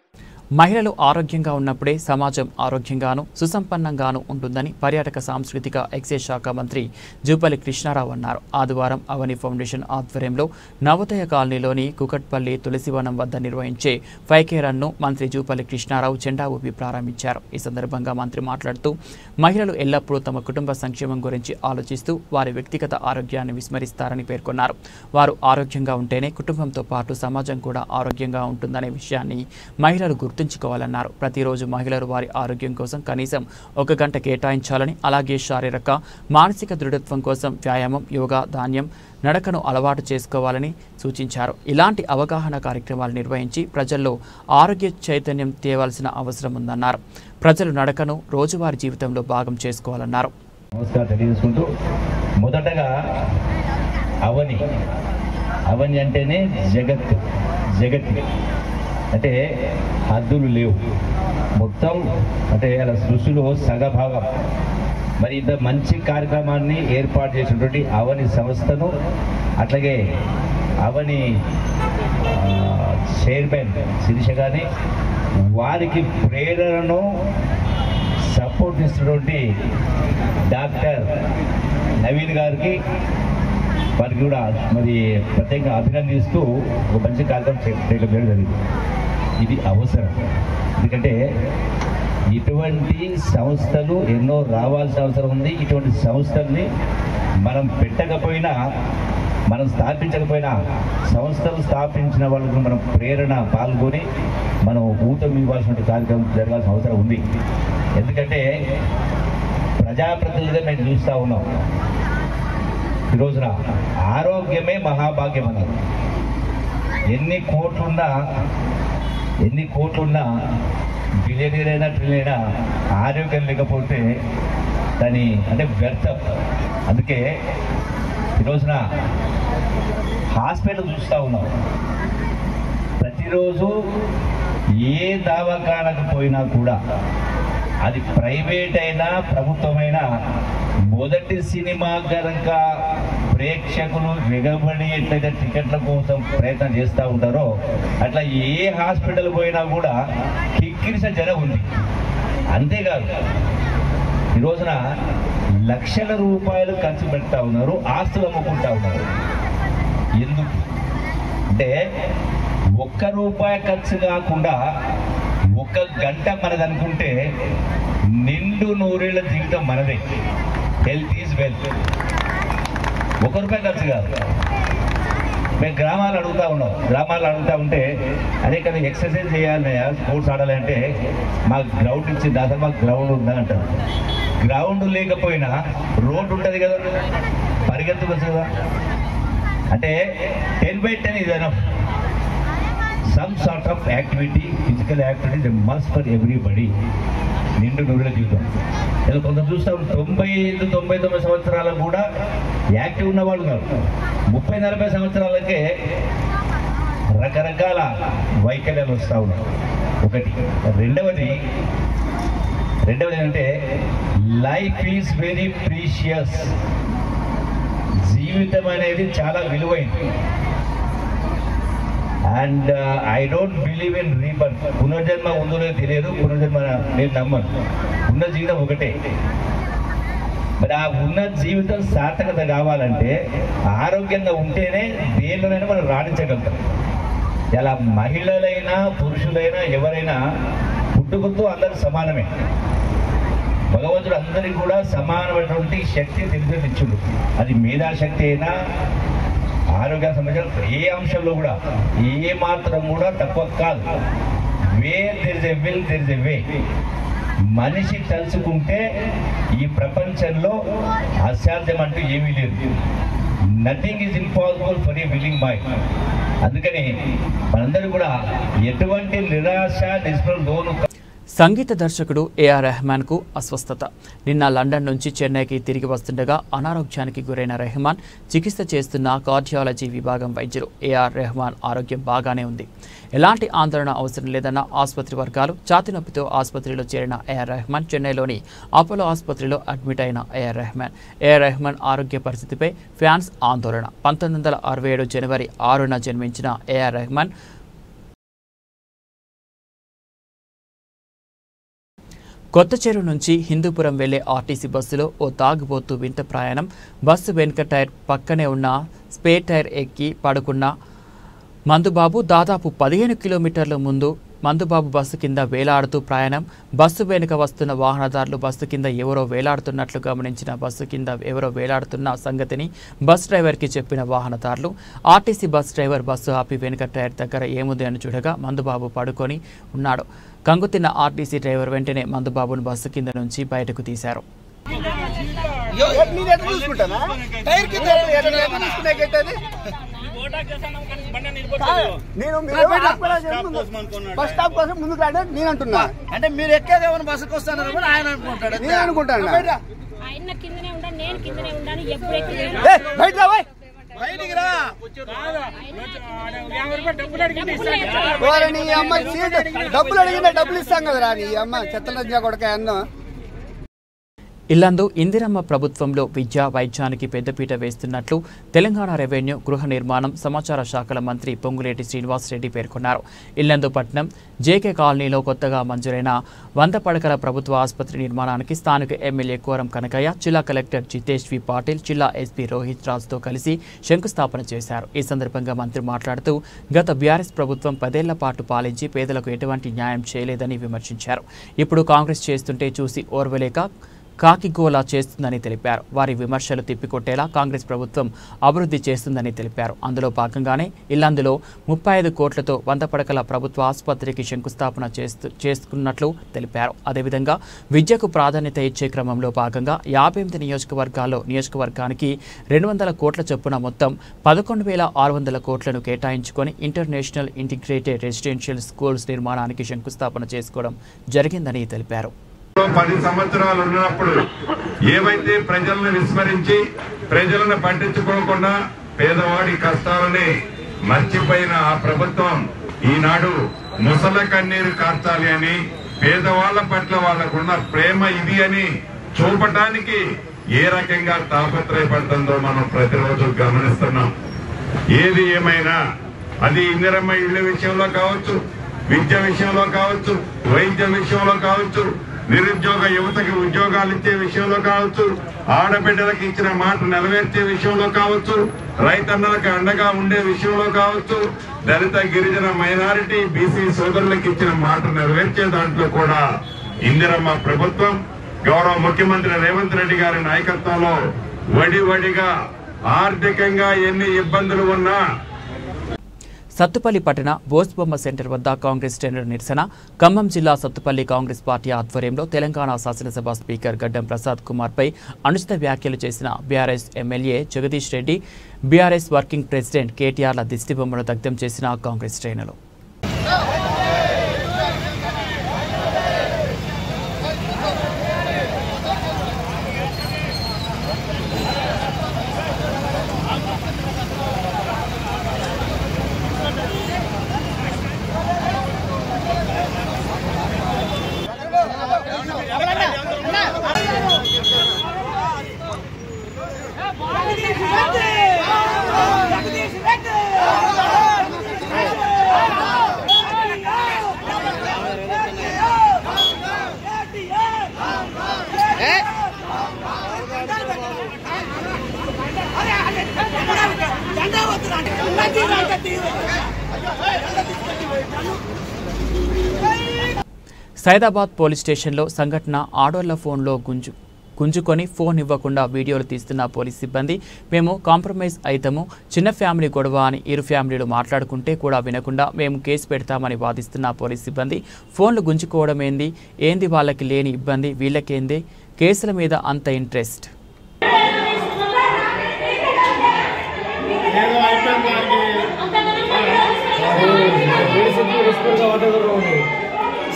మహిళలు ఆరోగ్యంగా ఉన్నప్పుడే సమాజం ఆరోగ్యంగాను సుసంపన్నంగాను ఉంటుందని పర్యాటక సాంస్కృతిక ఎక్సైజ్ శాఖ మంత్రి జూపల్లి కృష్ణారావు అన్నారు. ఆదివారం అవని ఫౌండేషన్ ఆధ్వర్యంలో నవోదయ కాలనీలోని కుకట్పల్లి తులసివనం వద్ద నిర్వహించే 5K రన్ను మంత్రి జూపల్లి కృష్ణారావు జెండా ఊపి ప్రారంభించారు. ఈ సందర్భంగా మంత్రి మాట్లాడుతూ మహిళలు ఎల్లప్పుడూ తమ కుటుంబ సంక్షేమం గురించి ఆలోచిస్తూ వారి వ్యక్తిగత ఆరోగ్యాన్ని విస్మరిస్తారని పేర్కొన్నారు. వారు ఆరోగ్యంగా ఉంటేనే కుటుంబంతో పాటు సమాజం కూడా ఆరోగ్యంగా ఉంటుందనే విషయాన్ని మహిళలు గుర్తుంచుకోవాలన్నారు. ప్రతిరోజు మహిళలు వారి ఆరోగ్యం కోసం కనీసం 1 గంట కేటాయించాలని, అలాగే శారీరక మానసిక దృఢత్వం కోసం వ్యాయామం, యోగా, ధాన్యం, నడకను అలవాటు చేసుకోవాలని సూచించారు. ఇలాంటి అవగాహన కార్యక్రమాలు నిర్వహించి ప్రజల్లో ఆరోగ్య చైతన్యం తేవాల్సిన అవసరం ఉందన్నారు. ప్రజలు నడకను రోజువారీ జీవితంలో భాగం చేసుకోవాలన్నారు. నమస్కారం తెలియజేసుకుంటూ మొదటగా అవని అంటేనే జగత్ అంటే హద్దులు లేవు, మొత్తం అంటే అలా సృష్టిలో సగభాగం. మరి ఇంత మంచి కార్యక్రమాన్ని ఏర్పాటు చేసినటువంటి అవని సంస్థను, అట్లాగే అవని చైర్మన్ శిరీష గారిని, వారికి ప్రేరణను సపోర్ట్ ఇస్తున్నటువంటి డాక్టర్ నవీన్ గారికి, వారికి కూడా మరి ప్రత్యేకంగా అభినందిస్తూ ఒక మంచి కార్యక్రమం చేయడం జరిగింది. ఇది అవసరం, ఎందుకంటే ఇటువంటి సంస్థలు ఎన్నో రావాల్సిన అవసరం ఉంది. ఇటువంటి సంస్థల్ని మనం పెట్టకపోయినా, మనం స్థాపించకపోయినా, సంస్థలు స్థాపించిన వాళ్ళకు మనం ప్రేరణ పాల్గొని మనం ఊతం ఇవ్వాల్సిన కార్యక్రమం జరగాల్సిన అవసరం ఉంది. ఎందుకంటే ప్రజాప్రతినిధులుగా మేము చూస్తూ ఉన్నాం, ఈ రోజున ఆరోగ్యమే మహాభాగ్యం అన్నారు. ఎన్ని కోట్లున్నా బిలియనీరైనా ట్రిలియనైనా ఆరోగ్యం లేకపోతే దాని అంటే వ్యర్థం. అందుకే ఈ రోజున హాస్పిటల్ చూస్తూ ఉన్నాం, ప్రతిరోజు ఏ దవాఖానకు పోయినా కూడా, అది ప్రైవేట్ అయినా ప్రభుత్వమైనా, మొదటి సినిమా కనుక ప్రేక్షకులు ఎగబడి ఎట్లయితే టికెట్ల కోసం ప్రయత్నం చేస్తూ ఉంటారో అట్లా ఏ హాస్పిటల్ పోయినా కూడా కిక్కిరిస జనం ఉంది. అంతేకాదు ఈ రోజున లక్షల రూపాయలు ఖర్చు పెడతా ఉన్నారు, ఆస్తులు అమ్ముకుంటా ఉన్నారు. ఎందుకు అంటే ₹1 ఖర్చు కాకుండా 1 గంట మనది అనుకుంటే నిండు నూరేళ్ల జీవితం మనదే. Health is wealth. ₹1 ఖర్చు కాదు. మేము గ్రామాలు అడుగుతూ ఉంటే అదే కదా ఎక్సర్సైజ్ చేయాలి, స్పోర్ట్స్ ఆడాలి అంటే మాకు గ్రౌండ్ ఇచ్చిన దాకా మాకు గ్రౌండ్ ఉందని అంటారు. గ్రౌండ్ లేకపోయినా రోడ్డు ఉంటుంది కదా, పరిగెత్తుకోవచ్చు కదా. అంటే 10/10 is enough. Some sort of activity, physical activity is a must for everybody. నిండు నూరేళ్ల జీవితం. ఇలా కొంత చూస్తాం 95-99 సంవత్సరాలకు కూడా యాక్టివ్ ఉన్న వాళ్ళు ఉన్నారు. 30-40 సంవత్సరాలకే రకరకాల వైకల్యాలు వస్తూ ఉన్నాయి. ఒకటి. రెండవది ఏంటంటే లైఫ్ ఈజ్ వెరీ ప్రీషియస్. జీవితం అనేది చాలా విలువైంది. And I don't believe in rebirth. పునర్జన్మ ఉందో తెలియదు, పునర్జన్మ నేను నమ్మను. ఉన్న జీవితం ఒకటే. మరి ఆ ఉన్న జీవితం సార్థకత కావాలంటే ఆరోగ్యంగా ఉంటేనే దేనిలోనైనా మనం రాణించగలుగుతాం. ఇలా మహిళలైనా పురుషులైనా ఎవరైనా పుట్టుకతో అందరూ సమానమే. భగవంతుడు అందరికీ కూడా సమానమైనటువంటి శక్తి తెలియజేయించుడు. అది మేధాశక్తి అయినా, ఆరోగ్య సంబంధించిన ఏ అంశంలో కూడా ఏ మాత్రం కూడా తక్కువ కాదు. Where there is a will there is a way. మనిషి తలుచుకుంటే ఈ ప్రపంచంలో అసాధ్యం అంటూ ఏమీ లేదు. Nothing is impossible for a willing mind. అందుకని మనందరూ కూడా ఎటువంటి నిరాశ నిస్పృహలోను. సంగీత దర్శకుడు ఏఆర్ రెహమాన్కు అస్వస్థత. నిన్న లండన్ నుంచి చెన్నైకి తిరిగి వస్తుండగా అనారోగ్యానికి గురైన రెహమాన్ చికిత్స చేస్తున్న కార్డియాలజీ విభాగం వైద్యులు ఏఆర్ రెహమాన్ ఆరోగ్యం బాగానే ఉంది, ఎలాంటి ఆందోళన అవసరం లేదన్న ఆసుపత్రి వర్గాలు. ఛాతీ నొప్పితో ఆసుపత్రిలో చేరిన ఏఆర్ రెహమాన్ చెన్నైలోని అపోలో ఆసుపత్రిలో అడ్మిట్ అయిన ఏఆర్ రెహమాన్ ఆరోగ్య పరిస్థితిపై ఫ్యాన్స్ ఆందోళన. 1967 జనవరి 6న జన్మించిన ఏఆర్ రెహమాన్ కొత్త చెరువు నుంచి హిందూపురం వెళ్లే ఆర్టీసీ బస్సులో ఓ తాగుబోతు వింత ప్రయాణం. బస్సు వెనుక టైర్ పక్కనే ఉన్న స్పేర్ టైర్ ఎక్కి పడుకున్న మందుబాబు దాదాపు 15 కిలోమీటర్ల ముందు మందుబాబు బస్సు కింద వేలాడుతూ ప్రయాణం. బస్సు వెనుక వస్తున్న వాహనదారులు బస్సు కింద ఎవరో వేలాడుతున్నట్లు గమనించిన బస్సు కింద ఎవరో వేలాడుతున్న సంగతిని బస్ డ్రైవర్కి చెప్పిన వాహనదారులు ఆర్టీసీ బస్ డ్రైవర్ బస్సు ఆపి వెనుక టైర్ దగ్గర ఏముంది అని చూడగా మందుబాబు పడుకొని ఉన్నాడు. కంగుతిన్న ఆర్టీసీ డ్రైవర్ వెంటనే మందుబాబును బస్సు కింద నుంచి బయటకు తీశారు. బస్ స్టాప్ కోసం ముందుకు రాడు నేను అంటున్నా. అంటే మీరు ఎక్కేదేమో బస్సుకు వస్తాను ఆయన అనుకుంటాడు. నేను అనుకుంటాను బయటికి రా. నీ అమ్మ డబ్బులు అడిగినా డబ్బులు ఇస్తాం కదరా నీ అమ్మ చెత్తల కొడక అన్నం. ఇల్లందు ఇందిరమ్మ ప్రభుత్వంలో విద్య వైద్యానికి పెద్దపీట వేస్తున్నట్లు తెలంగాణ రెవెన్యూ గృహ నిర్మాణం సమాచార శాఖల మంత్రి పొంగులేటి శ్రీనివాసరెడ్డి పేర్కొన్నారు. ఇల్లందు పట్నం జేకే కాలనీలో కొత్తగా మంజూరైన 100 పడకల ప్రభుత్వ ఆసుపత్రి నిర్మాణానికి స్థానిక ఎమ్మెల్యే కోరం కనకయ్య, జిల్లా కలెక్టర్ జితేష్ వి పాటిల్, జిల్లా ఎస్పీ రోహిత్ రాజ్తో కలిసి శంకుస్థాపన చేశారు. ఈ సందర్భంగా మంత్రి మాట్లాడుతూ గత బీఆర్ఎస్ ప్రభుత్వం 10 ఏళ్ల పాటు పాలించి పేదలకు ఎటువంటి న్యాయం చేయలేదని విమర్శించారు. ఇప్పుడు కాంగ్రెస్ చేస్తుంటే చూసి ఓర్వలేక కాకిగోలా చేస్తుందని తెలిపారు. వారి విమర్శలు తిప్పికొట్టేలా కాంగ్రెస్ ప్రభుత్వం అభివృద్ధి చేస్తుందని తెలిపారు. అందులో భాగంగానే ఇల్లందులో 35 కోట్లతో 100 పడకల ప్రభుత్వ ఆసుపత్రికి శంకుస్థాపన చేసుకున్నట్లు తెలిపారు. అదేవిధంగా విద్యకు ప్రాధాన్యత ఇచ్చే క్రమంలో భాగంగా 58 నియోజకవర్గాల్లో నియోజకవర్గానికి 200 కోట్ల చొప్పున మొత్తం 11,600 కోట్లను కేటాయించుకొని ఇంటర్నేషనల్ ఇంటిగ్రేటెడ్ రెసిడెన్షియల్ స్కూల్స్ నిర్మాణానికి శంకుస్థాపన చేసుకోవడం జరిగిందని తెలిపారు. 10 సంవత్సరాలు ఉన్నప్పుడు ఏవైతే ప్రజలను విస్మరించి ప్రజలను పట్టించుకోకుండా పేదవాడి కష్టాలని మర్చిపోయిన ఆ ప్రభుత్వం ఈనాడు ముసల కన్నీరు కార్చాలి అని పేదవాళ్ల పట్ల వాళ్ళకున్న ప్రేమ ఇది అని చూపటానికి ఏ రకంగా తాపత్రయపడుతుందో మనం ప్రతిరోజు గమనిస్తున్నాం. ఏది ఏమైనా అది ఇందిరమ్మ ఇళ్ల విషయంలో కావచ్చు, విద్య విషయంలో కావచ్చు, వైద్య విషయంలో కావచ్చు, నిరుద్యోగ యువతకి ఉద్యోగాలు ఇచ్చే విషయంలో కావచ్చు, ఆడబిడ్డలకు ఇచ్చిన మాట నెరవేర్చే విషయంలో కావచ్చు, రైతన్నలకు అండగా ఉండే విషయంలో కావచ్చు, దళిత గిరిజన మైనారిటీ బీసీ సోదరులకు ఇచ్చిన మాట నెరవేర్చే దాంట్లో కూడా ఇందిరమ్మ ప్రభుత్వం గౌరవ ముఖ్యమంత్రి రేవంత్ రెడ్డి గారి నాయకత్వంలో వడివడిగా ఆర్థికంగా ఎన్ని ఇబ్బందులు ఉన్నా సత్తుపల్లి పట్టణ బోస్బొమ్మ సెంటర్ వద్ద కాంగ్రెస్ శ్రేణుల నిరసన. ఖమ్మం జిల్లా సత్తుపల్లి కాంగ్రెస్ పార్టీ ఆధ్వర్యంలో తెలంగాణ శాసనసభ స్పీకర్ గడ్డం ప్రసాద్ కుమార్పై అనుచిత వ్యాఖ్యలు చేసిన BRS MLA Jagadish Reddy, BRS working president కేటీఆర్ల దిష్టిబొమ్మను దగ్ధం చేసిన కాంగ్రెస్ శ్రేణులు. సైదాబాద్ పోలీస్ స్టేషన్లో సంఘటన. ఆడోళ్ల ఫోన్లో గుంజుకొని ఫోన్ ఇవ్వకుండా వీడియోలు తీస్తున్న పోలీస్ సిబ్బంది. మేము కాంప్రమైజ్ అవుతాము, చిన్న ఫ్యామిలీ గొడవ అని ఇరు ఫ్యామిలీలు మాట్లాడుకుంటే కూడా వినకుండా మేము కేసు పెడతామని వాదిస్తున్న పోలీస్ సిబ్బంది. ఫోన్లు గుంజుకోవడం ఏంది వాళ్ళకి లేని ఇబ్బంది, వీళ్ళకేంది కేసుల మీద అంత ఇంట్రెస్ట్.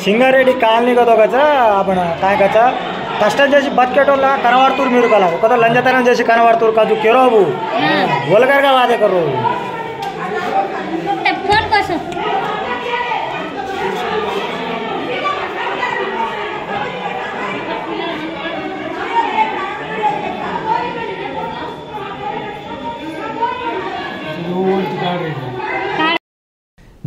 सिंगारेड्डी कालनी का तो कचा आपण काय कचा कष्ट చేసి బతికేటోళ్ళ కనబడుతురు మీరు కల ఒక లంజతనం చేసి కనబడుతురు కాదు కెరోబు వల్గర్ గా వాదే కర్రు ఫోన్ కోసం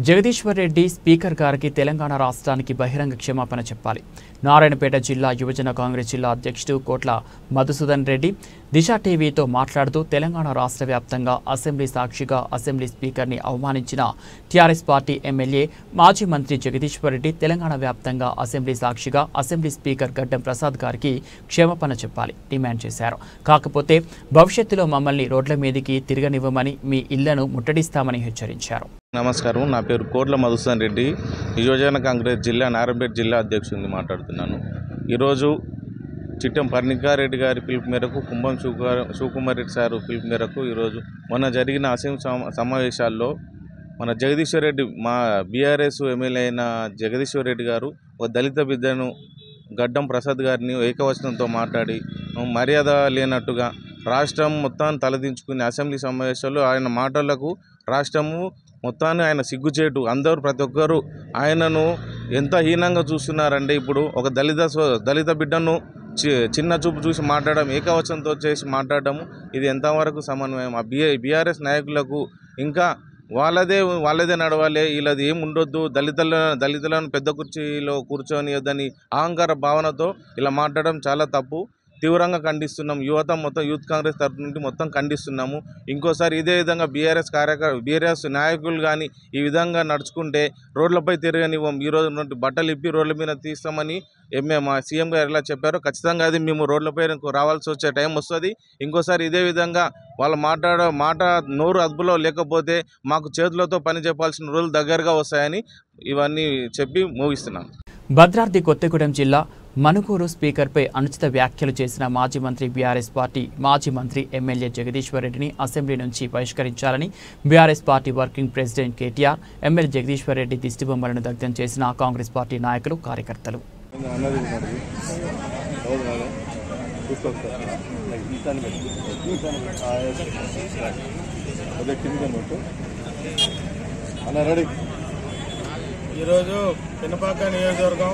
జగదీశ్వర్ రెడ్డి స్పీకర్ గారికి తెలంగాణ రాష్ట్రానికి బహిరంగ క్షమాపణ చెప్పాలి. నారాయణపేట జిల్లా యువజన కాంగ్రెస్ జిల్లా అధ్యక్షుడు కోట్ల మధుసూదన్ రెడ్డి దిశ టీవీతో మాట్లాడుతూ తెలంగాణ రాష్ట్ర వ్యాప్తంగా అసెంబ్లీ సాక్షిగా అసెంబ్లీ స్పీకర్ని అవమానించిన టీఆర్ఎస్ పార్టీ ఎమ్మెల్యే మాజీ మంత్రి జగదీశ్వర్ రెడ్డి తెలంగాణ వ్యాప్తంగా అసెంబ్లీ సాక్షిగా అసెంబ్లీ స్పీకర్ గడ్డం ప్రసాద్ గారికి క్షమాపణ చెప్పాలి డిమాండ్ చేశారు. కాకపోతే భవిష్యత్తులో మమ్మల్ని రోడ్ల మీదికి తిరగనివ్వమని, మీ ఇళ్లను ముట్టడిస్తామని హెచ్చరించారు. నమస్కారం, నా పేరు కోట్ల మధుసూదన్ రెడ్డి, యువజన కాంగ్రెస్ జిల్లా నారాయణపేట జిల్లా అధ్యక్షుడిని మాట్లాడుతున్నాను. ఈరోజు చిట్టం పర్ణికారెడ్డి గారి పిలుపు మేరకు, కుంభం శివకుమార్ రెడ్డి సార్ పిలుపు మేరకు ఈరోజు మొన్న జరిగిన అసెంబ్లీ సమావేశాల్లో మన జగదీశ్వర్ రెడ్డి, మా బీఆర్ఎస్ ఎమ్మెల్యే అయిన జగదీశ్వర్ రెడ్డి గారు ఒక దళిత బిడ్డను గడ్డం ప్రసాద్ గారిని ఏకవచనంతో మాట్లాడి మర్యాద లేనట్టుగా రాష్ట్రం మొత్తాన్ని తలదించుకుని అసెంబ్లీ సమావేశాల్లో ఆయన మాటలకు రాష్ట్రము మొత్తాన్ని ఆయన సిగ్గుచేటు, అందరూ ప్రతి ఒక్కరు ఆయనను ఎంత హీనంగా చూస్తున్నారంటే ఇప్పుడు ఒక దళిత బిడ్డను చిన్న చూపు చూసి మాట్లాడడం, ఏకవచనంతో చేసి మాట్లాడడం ఇది ఎంతవరకు సమన్వయం? ఆ బీఆర్ఎస్ నాయకులకు ఇంకా వాళ్ళదే నడవాలి, వీళ్ళది ఏం ఉండొద్దు, దళితులను పెద్ద కుర్చీలో కూర్చొనియొద్దని అహంకార భావనతో ఇలా మాట్లాడడం చాలా తప్పు. తీవ్రంగా ఖండిస్తున్నాం. యువత మొత్తం యూత్ కాంగ్రెస్ తరఫు నుండి మొత్తం ఖండిస్తున్నాము. ఇంకోసారి ఇదే విధంగా బీఆర్ఎస్ నాయకులు కానీ ఈ విధంగా నడుచుకుంటే రోడ్లపై తిరగనివ్వం, ఈరోజు బట్టలు ఇప్పి రోడ్ల మీద తీస్తామని మా సీఎం గారు ఎలా చెప్పారో ఖచ్చితంగా అది మేము రోడ్లపై రావాల్సి వచ్చే టైం వస్తుంది. ఇంకోసారి ఇదే విధంగా వాళ్ళు మాట నోరు అదుపులో లేకపోతే మాకు చేతులతో పని చెప్పాల్సిన రోజులు దగ్గరగా వస్తాయని ఇవన్నీ చెప్పి ముగిస్తున్నాం. భద్రాద్రి కొత్తగూడెం జిల్లా మనుగూరు స్పీకర్పై అనుచిత వ్యాఖ్యలు చేసిన మాజీ మంత్రి బీఆర్ఎస్ పార్టీ మాజీ మంత్రి ఎమ్మెల్యే జగదీశ్వర్ రెడ్డిని అసెంబ్లీ నుంచి బహిష్కరించాలని BRS party working president KTR, MLA Jagadishwar Reddy దిష్టిబొమ్మలను దగ్ధం చేసిన కాంగ్రెస్ పార్టీ నాయకులు, కార్యకర్తలు. ఈరోజు పినపాక నియోజకవర్గం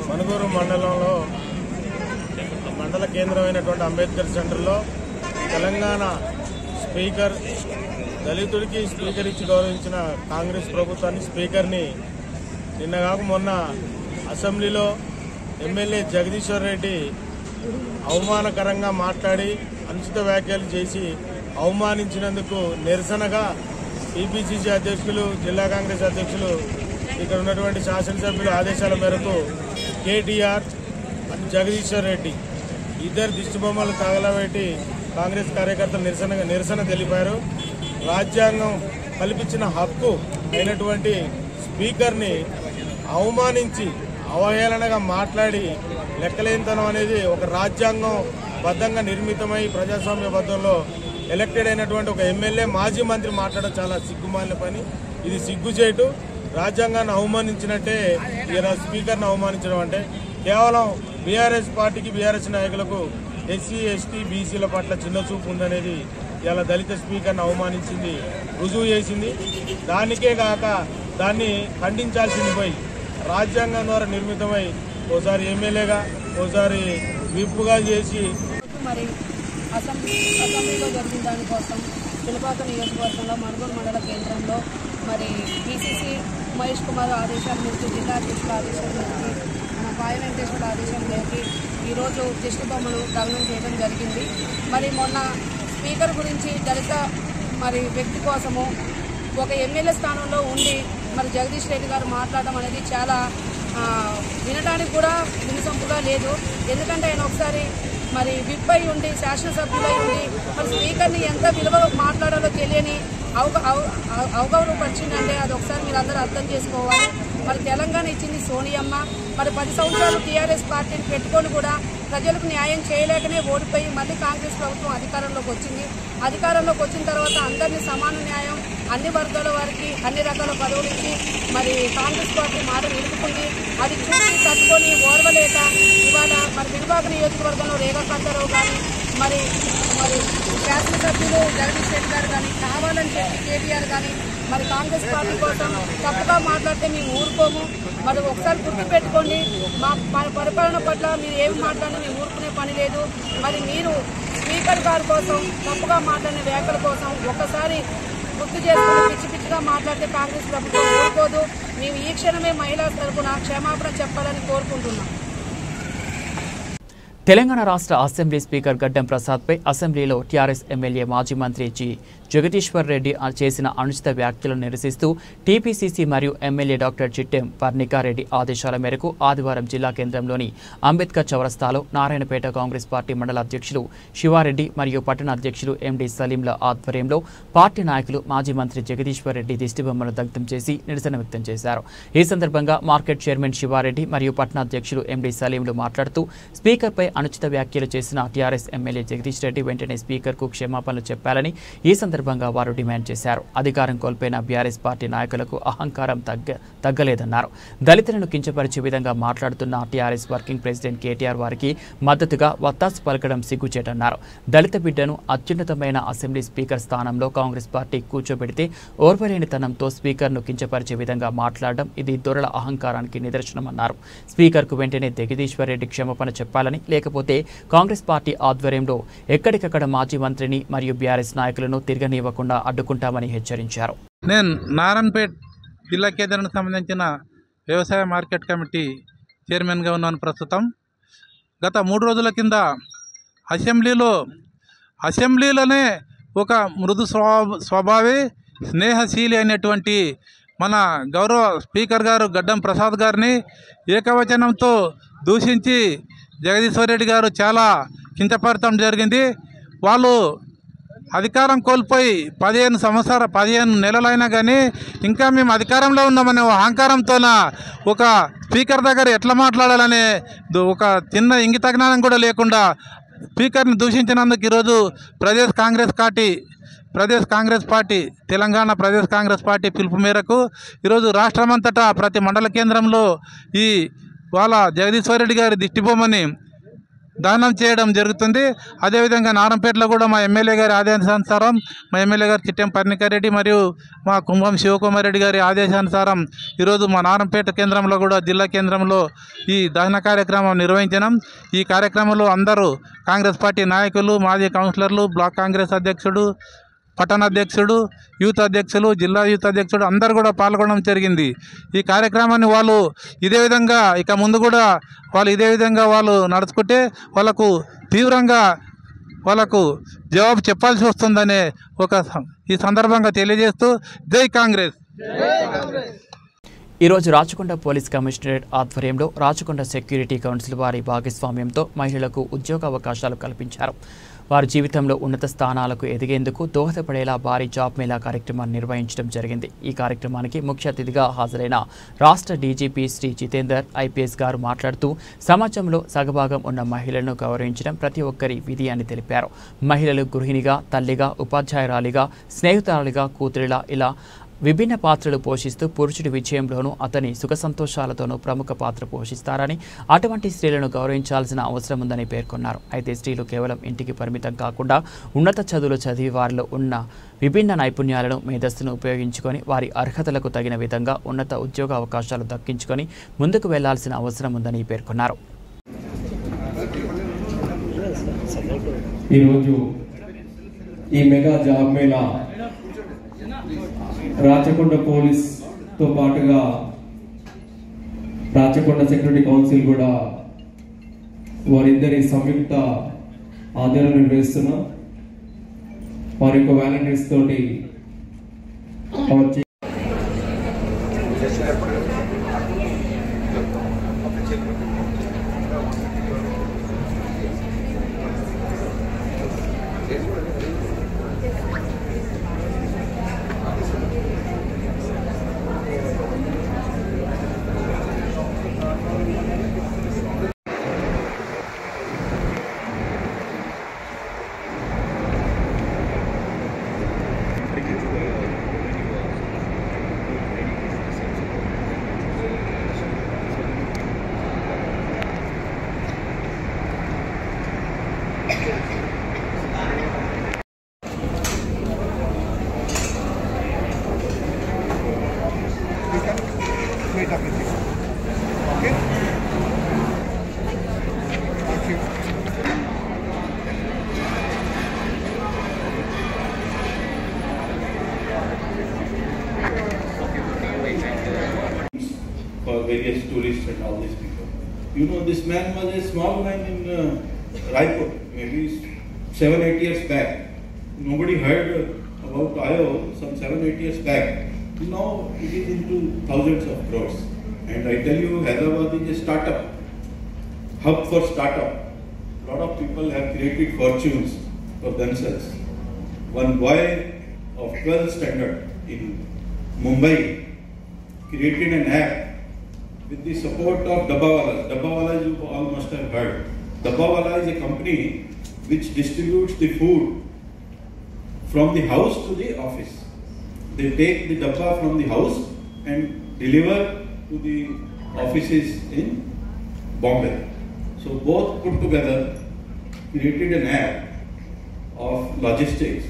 మనుగూరు మండలంలో మండల కేంద్రమైనటువంటి అంబేద్కర్ సెంటర్లో తెలంగాణ స్పీకర్, దళితుడికి స్పీకర్ ఇచ్చి గౌరవించిన కాంగ్రెస్ ప్రభుత్వాన్ని, స్పీకర్ని నిన్న కాక మొన్న అసెంబ్లీలో ఎమ్మెల్యే జగదీశ్వర్ రెడ్డి అవమానకరంగా మాట్లాడి అనుచిత వ్యాఖ్యలు చేసి అవమానించినందుకు నిరసనగా టీపీసీసీ అధ్యక్షులు, జిల్లా కాంగ్రెస్ అధ్యక్షులు, ఇక్కడ ఉన్నటువంటి శాసనసభ్యుల ఆదేశాల మేరకు కేటీఆర్, జగదీశ్వర్ రెడ్డి ఇద్దరు దిష్టిబొమ్మలు తగలబెట్టి కాంగ్రెస్ కార్యకర్తలు నిరసన తెలిపారు. రాజ్యాంగం కల్పించిన హక్కు అయినటువంటి స్పీకర్ని అవమానించి అవహేళనగా మాట్లాడి లెక్కలేనితనం అనేది ఒక రాజ్యాంగం బద్ధంగా నిర్మితమై ప్రజాస్వామ్యబద్ధంలో ఎలక్టెడ్ అయినటువంటి ఒక ఎమ్మెల్యే, మాజీ మంత్రి మాట్లాడడం చాలా సిగ్గుమాలిన పని. ఇది సిగ్గుచేటు. రాజ్యాంగాన్ని అవమానించినట్టే ఇలా స్పీకర్ని అవమానించడం అంటే కేవలం బీఆర్ఎస్ పార్టీకి, బీఆర్ఎస్ నాయకులకు ఎస్సీ, ఎస్టీ, బీసీల పట్ల చిన్న చూపు ఉందనేది ఇలా దళిత స్పీకర్ని అవమానించింది రుజువు చేసింది. దానికే కాక దాన్ని ఖండించాల్సింది పోయి రాజ్యాంగం ద్వారా నిర్మితమై ఓసారి ఎమ్మెల్యేగా, ఓసారి విప్పుగా చేసి మరి అసెంబ్లీలో జరిగిన దానికోసం పినపాక నియోజకవర్గంలో మనుగూరు మండల కేంద్రంలో మరి పీసీసీ మహేష్ కుమార్ ఆదేశాల మేరకు, జిల్లా అధ్యక్షుల ఆదేశాల మేరకు, మన పాయ వెంకటేశ్వర ఆదేశాల మేరకు ఈరోజు దిష్టిబొమ్మను దగ్ధం చేయడం జరిగింది. మరి మొన్న స్పీకర్ గురించి దళిత వ్యక్తి కోసము ఒక ఎమ్మెల్యే స్థానంలో ఉండి మరి జగదీష్ రెడ్డి గారు మాట్లాడడం అనేది చాలా వినడానికి కూడా వినసొంపుగా లేదు. ఎందుకంటే ఆయన ఒకసారి విప్ అయి ఉండి, శాసనసభ్యులై ఉండి మరి స్పీకర్ని ఎంత విలువ మాట్లాడాలో తెలియని అవగౌరవపరిచిందంటే అది ఒకసారి మీరు అందరూ అర్థం చేసుకోవాలి. మరి తెలంగాణ ఇచ్చింది సోనియమ్మ. మరి 10 సంవత్సరాలు టీఆర్ఎస్ పార్టీని పెట్టుకొని కూడా ప్రజలకు న్యాయం చేయలేకనే ఓడిపోయి మళ్ళీ కాంగ్రెస్ ప్రభుత్వం అధికారంలోకి వచ్చింది. అధికారంలోకి వచ్చిన తర్వాత అందరినీ సమాన న్యాయం, అన్ని వర్గాల వారికి అన్ని రకాల పదవులు ఇచ్చి మరి కాంగ్రెస్ పార్టీ మాట నిలుపుకుంది. అది చూసి తట్టుకొని ఓర్వలేక ఇవాళ మరి పినపాక నియోజకవర్గంలో రేఖా కర్తారావు కానీ మరి శాసనసభ్యులు జగదీష్ రెడ్డి గారు కానీ కావాలని చెప్పి కేటీఆర్ కానీ మరి కాంగ్రెస్ పార్టీ కోసం తప్పుగా మాట్లాడితే మేము ఊరుకోము. మరి ఒకసారి గుర్తుపెట్టుకోండి, మన పరిపాలన పట్ల మీరు ఏమి మాట్లాడినా మేము ఊరుకునే పని లేదు. మరి మీరు స్పీకర్ గారి కోసం తప్పుగా మాట్లాడిన వ్యాఖ్యల కోసం ఒకసారి గుర్తు చేసుకుని పిచ్చి పిచ్చిగా మాట్లాడితే కాంగ్రెస్ ప్రభుత్వం ఊరుకోదు. మేము ఈ క్షణమే మహిళా తరపున క్షమాపణ చెప్పాలని కోరుకుంటున్నాం. తెలంగాణ రాష్ట్ర అసెంబ్లీ స్పీకర్ గడ్డం ప్రసాద్పై అసెంబ్లీలో టీఆర్ఎస్ ఎమ్మెల్యే మాజీ మంత్రి జి జగదీశ్వర్ రెడ్డి చేసిన అనుచిత వ్యాఖ్యలను నిరసిస్తూ టీపీసీసీ మరియు ఎమ్మెల్యే డాక్టర్ చిట్టెం పర్ణికారెడ్డి ఆదేశాల మేరకు ఆదివారం జిల్లా కేంద్రంలోని అంబేద్కర్ చౌరస్తాలో నారాయణపేట కాంగ్రెస్ పార్టీ మండల అధ్యక్షులు శివారెడ్డి మరియు పట్టణ అధ్యక్షులు ఎండి సలీంల ఆధ్వర్యంలో పార్టీ నాయకులు మాజీ మంత్రి జగదీశ్వర్ రెడ్డి దిష్టిబొమ్మను దగ్ధం చేసి నిరసన వ్యక్తం చేశారు. ఈ సందర్భంగా మార్కెట్ చైర్మన్ శివారెడ్డి మరియు పట్టణ అధ్యక్షులు ఎండి సలీంలు మాట్లాడుతూ స్పీకర్పై అనుచిత వ్యాఖ్యలు చేసిన టీఆర్ఎస్ ఎమ్మెల్యే జగదీష్ రెడ్డి వెంటనే స్పీకర్కు క్షమాపణలు చెప్పాలని ఈ సందర్భంగా వారు డిమాండ్ చేశారు. అధికారం కోల్పోయిన బీఆర్ఎస్ పార్టీ నాయకులకు అహంకారం తగ్గలేదన్నారు. దళితులను కించపరిచే విధంగా మాట్లాడుతున్న టీఆర్ఎస్ వర్కింగ్ ప్రెసిడెంట్ కేటీఆర్ వారికి మద్దతుగా వత్తాసు పలకడం సిగ్గుచేటన్నారు. దళిత బిడ్డను అత్యున్నతమైన అసెంబ్లీ స్పీకర్ స్థానంలో కాంగ్రెస్ పార్టీ కూర్చోబెడితే ఓర్వలేనితనంతో స్పీకర్ను కించపరిచే విధంగా మాట్లాడడం ఇది దొరల అహంకారానికి నిదర్శనమన్నారు. స్పీకర్కు వెంటనే జగదీశ్వర్ రెడ్డి క్షమాపణ చెప్పాలని, లేకపోతే కాంగ్రెస్ పార్టీ ఆధ్వర్యంలో ఎక్కడికక్కడ మాజీ మంత్రిని మరియు బీఆర్ఎస్ నాయకులను తిరగనివ్వకుండా అడ్డుకుంటామని హెచ్చరించారు. నేను నారాయణపేట జిల్లా కేంద్రానికి సంబంధించిన వ్యవసాయ మార్కెట్ కమిటీ చైర్మన్గా ఉన్నాను ప్రస్తుతం. గత 3 రోజుల కింద అసెంబ్లీలోనే ఒక మృదు స్వభావి స్నేహశీలి అయినటువంటి మన గౌరవ స్పీకర్ గారు గడ్డం ప్రసాద్ గారిని ఏకవచనంతో దూషించి జగదీశ్వర్ రెడ్డి గారు చాలా కించపరచడం జరిగింది. వాళ్ళు అధికారం కోల్పోయి 15 నెలలైనా కానీ ఇంకా మేము అధికారంలో ఉన్నామనే అహంకారంతో ఒక స్పీకర్ దగ్గర ఎట్లా మాట్లాడాలనే ఒక చిన్న ఇంగిత జ్ఞానం కూడా లేకుండా స్పీకర్ని దూషించినందుకు ఈరోజు తెలంగాణ ప్రదేశ్ కాంగ్రెస్ పార్టీ పిలుపు మేరకు ఈరోజు రాష్ట్రమంతటా ప్రతి మండల కేంద్రంలో వాళ్ళ జగదీశ్వర్ రెడ్డి గారి దిష్టిబొమ్మని దానం చేయడం జరుగుతుంది. అదేవిధంగా నారంపేటలో కూడా మా ఎమ్మెల్యే గారి ఆదేశానుసారం మా ఎమ్మెల్యే గారు చిట్టెం పర్ణికారెడ్డి మరియు మా కుంభం శివకుమార్ రెడ్డి గారి ఆదేశానుసారం ఈరోజు మా నారంపేట కేంద్రంలో కూడా జిల్లా కేంద్రంలో ఈ దహన కార్యక్రమం నిర్వహించినాం. ఈ కార్యక్రమంలో అందరూ కాంగ్రెస్ పార్టీ నాయకులు, మాజీ కౌన్సిలర్లు, బ్లాక్ కాంగ్రెస్ అధ్యక్షుడు, పట్టణ అధ్యక్షుడు, యూత్ అధ్యక్షులు, జిల్లా యూత్ అధ్యక్షుడు అందరూ కూడా పాల్గొనడం జరిగింది. ఈ కార్యక్రమాన్ని వాళ్ళు ఇదే విధంగా ఇక ముందు కూడా వాళ్ళు నడుచుకుంటే వాళ్ళకు తీవ్రంగా జవాబు చెప్పాల్సి వస్తుందనే ఈ సందర్భంగా తెలియజేస్తూ జై కాంగ్రెస్. ఈరోజు రాచకొండ పోలీస్ కమిషనరేట్ ఆధ్వర్యంలో రాచకొండ సెక్యూరిటీ కౌన్సిల్ వారి భాగస్వామ్యంతో మహిళలకు ఉద్యోగ అవకాశాలు కల్పించారు. వారి జీవితంలో ఉన్నత స్థానాలకు ఎదిగేందుకు దోహదపడేలా భారీ జాబ్ మేళా కార్యక్రమాన్ని నిర్వహించడం జరిగింది. ఈ కార్యక్రమానికి ముఖ్య అతిథిగా హాజరైన రాష్ట్ర డీజీపీ శ్రీ జితేందర్ ఐపీఎస్ గారు మాట్లాడుతూ సమాజంలో సగభాగం ఉన్న మహిళలను గౌరవించడం ప్రతి ఒక్కరి విధి అని తెలిపారు. మహిళలు గృహిణిగా, తల్లిగా, ఉపాధ్యాయురాలిగా, స్నేహితురాలిగా, కూతురిలా ఇలా విభిన్న పాత్రలు పోషిస్తూ పురుషుడి విజయంలోనూ అతని సుఖ సంతోషాలతోనూ ప్రముఖ పాత్ర పోషిస్తారని, అటువంటి స్త్రీలను గౌరవించాల్సిన అవసరం ఉందని పేర్కొన్నారు. అయితే స్త్రీలు కేవలం ఇంటికి పరిమితం కాకుండా ఉన్నత చదువులు చదివి వారిలో ఉన్న విభిన్న నైపుణ్యాలను, మేధస్సును ఉపయోగించుకొని వారి అర్హతలకు తగిన విధంగా ఉన్నత ఉద్యోగ అవకాశాలు దక్కించుకొని ముందుకు వెళ్లాల్సిన అవసరం ఉందని పేర్కొన్నారు. ఈరోజు ఈ మెగా జాబ్ మేళా రాచకొండ పోలీస్తో పాటుగా రాచకొండ సెక్యూరిటీ కౌన్సిల్ కూడా వారిద్దరి సంయుక్త ఆధ్వర్యంలో నిర్వహిస్తున్నాం. వారి యొక్క వాలంటీర్స్ తోటి various tourists and all these people. You know, this man was a small man in Raipur, maybe 7-8 years back. Nobody heard about IO some 7-8 years back. Now it is into thousands of crores. And I tell you, Hyderabad is a startup, hub for startup. A lot of people have created fortunes for themselves. One boy of 12th standard in Mumbai created an app with the support of Dabbawala. Dabbawala you all must have heard. Dabbawala is a company which distributes the food from the house to the office. They take the dabba from the house and deliver to the offices in Bombay. So both put together created an app of logistics.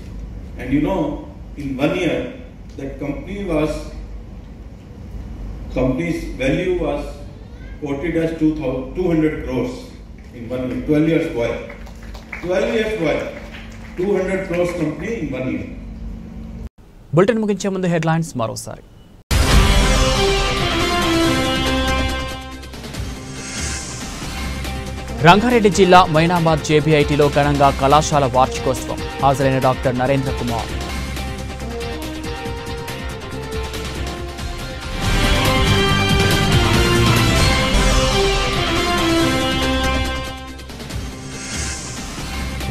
And you know, in 1 year, that company's value was quoted as 200 crores in 1 year. 12 years while. 12 years while. 200 crores company in 1 year. Bulletin ముగించే ముందు headlines మరోసారి. రంగారెడ్డి జిల్లా మైనాబాద్ జేబీఐటీలో ఘనంగా కళాశాల వార్షికోత్సవం. హాజరైన doctor Narendra Kumar.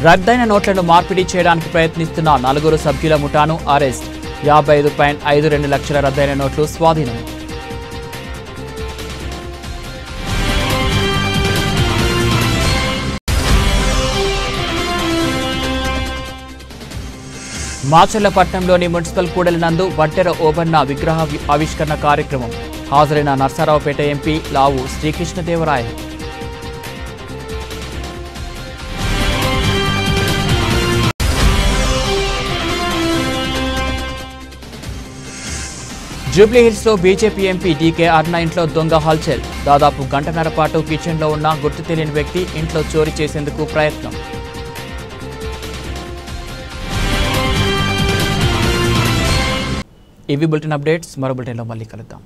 రద్దయిన నోట్లను మార్పిడి చేయడానికి ప్రయత్నిస్తున్న 4 సభ్యుల ముఠాను అరెస్ట్. 55.52 లక్షల రద్దయిన నోట్లు స్వాధీనం. మాచర్లపట్నంలోని మున్సిపల్ కూడలి నందు వట్టెర ఓబన్న విగ్రహ ఆవిష్కరణ కార్యక్రమం. హాజరైన నర్సారావుపేట ఎంపీ లావు శ్రీకృష్ణదేవరాయలు. జూబ్లీహిల్స్ లో బీజేపీ ఎంపీ డీకే అరుణ ఇంట్లో దొంగ హల్చల్. దాదాపు గంటన్నర పాటు కిచెన్లో ఉన్న గుర్తు తెలియని వ్యక్తి ఇంట్లో చోరీ చేసేందుకు ప్రయత్నం. ఇవి బులెటిన్ అప్డేట్స్. మరో బులెటిన్లో మళ్ళీ కలుద్దాం.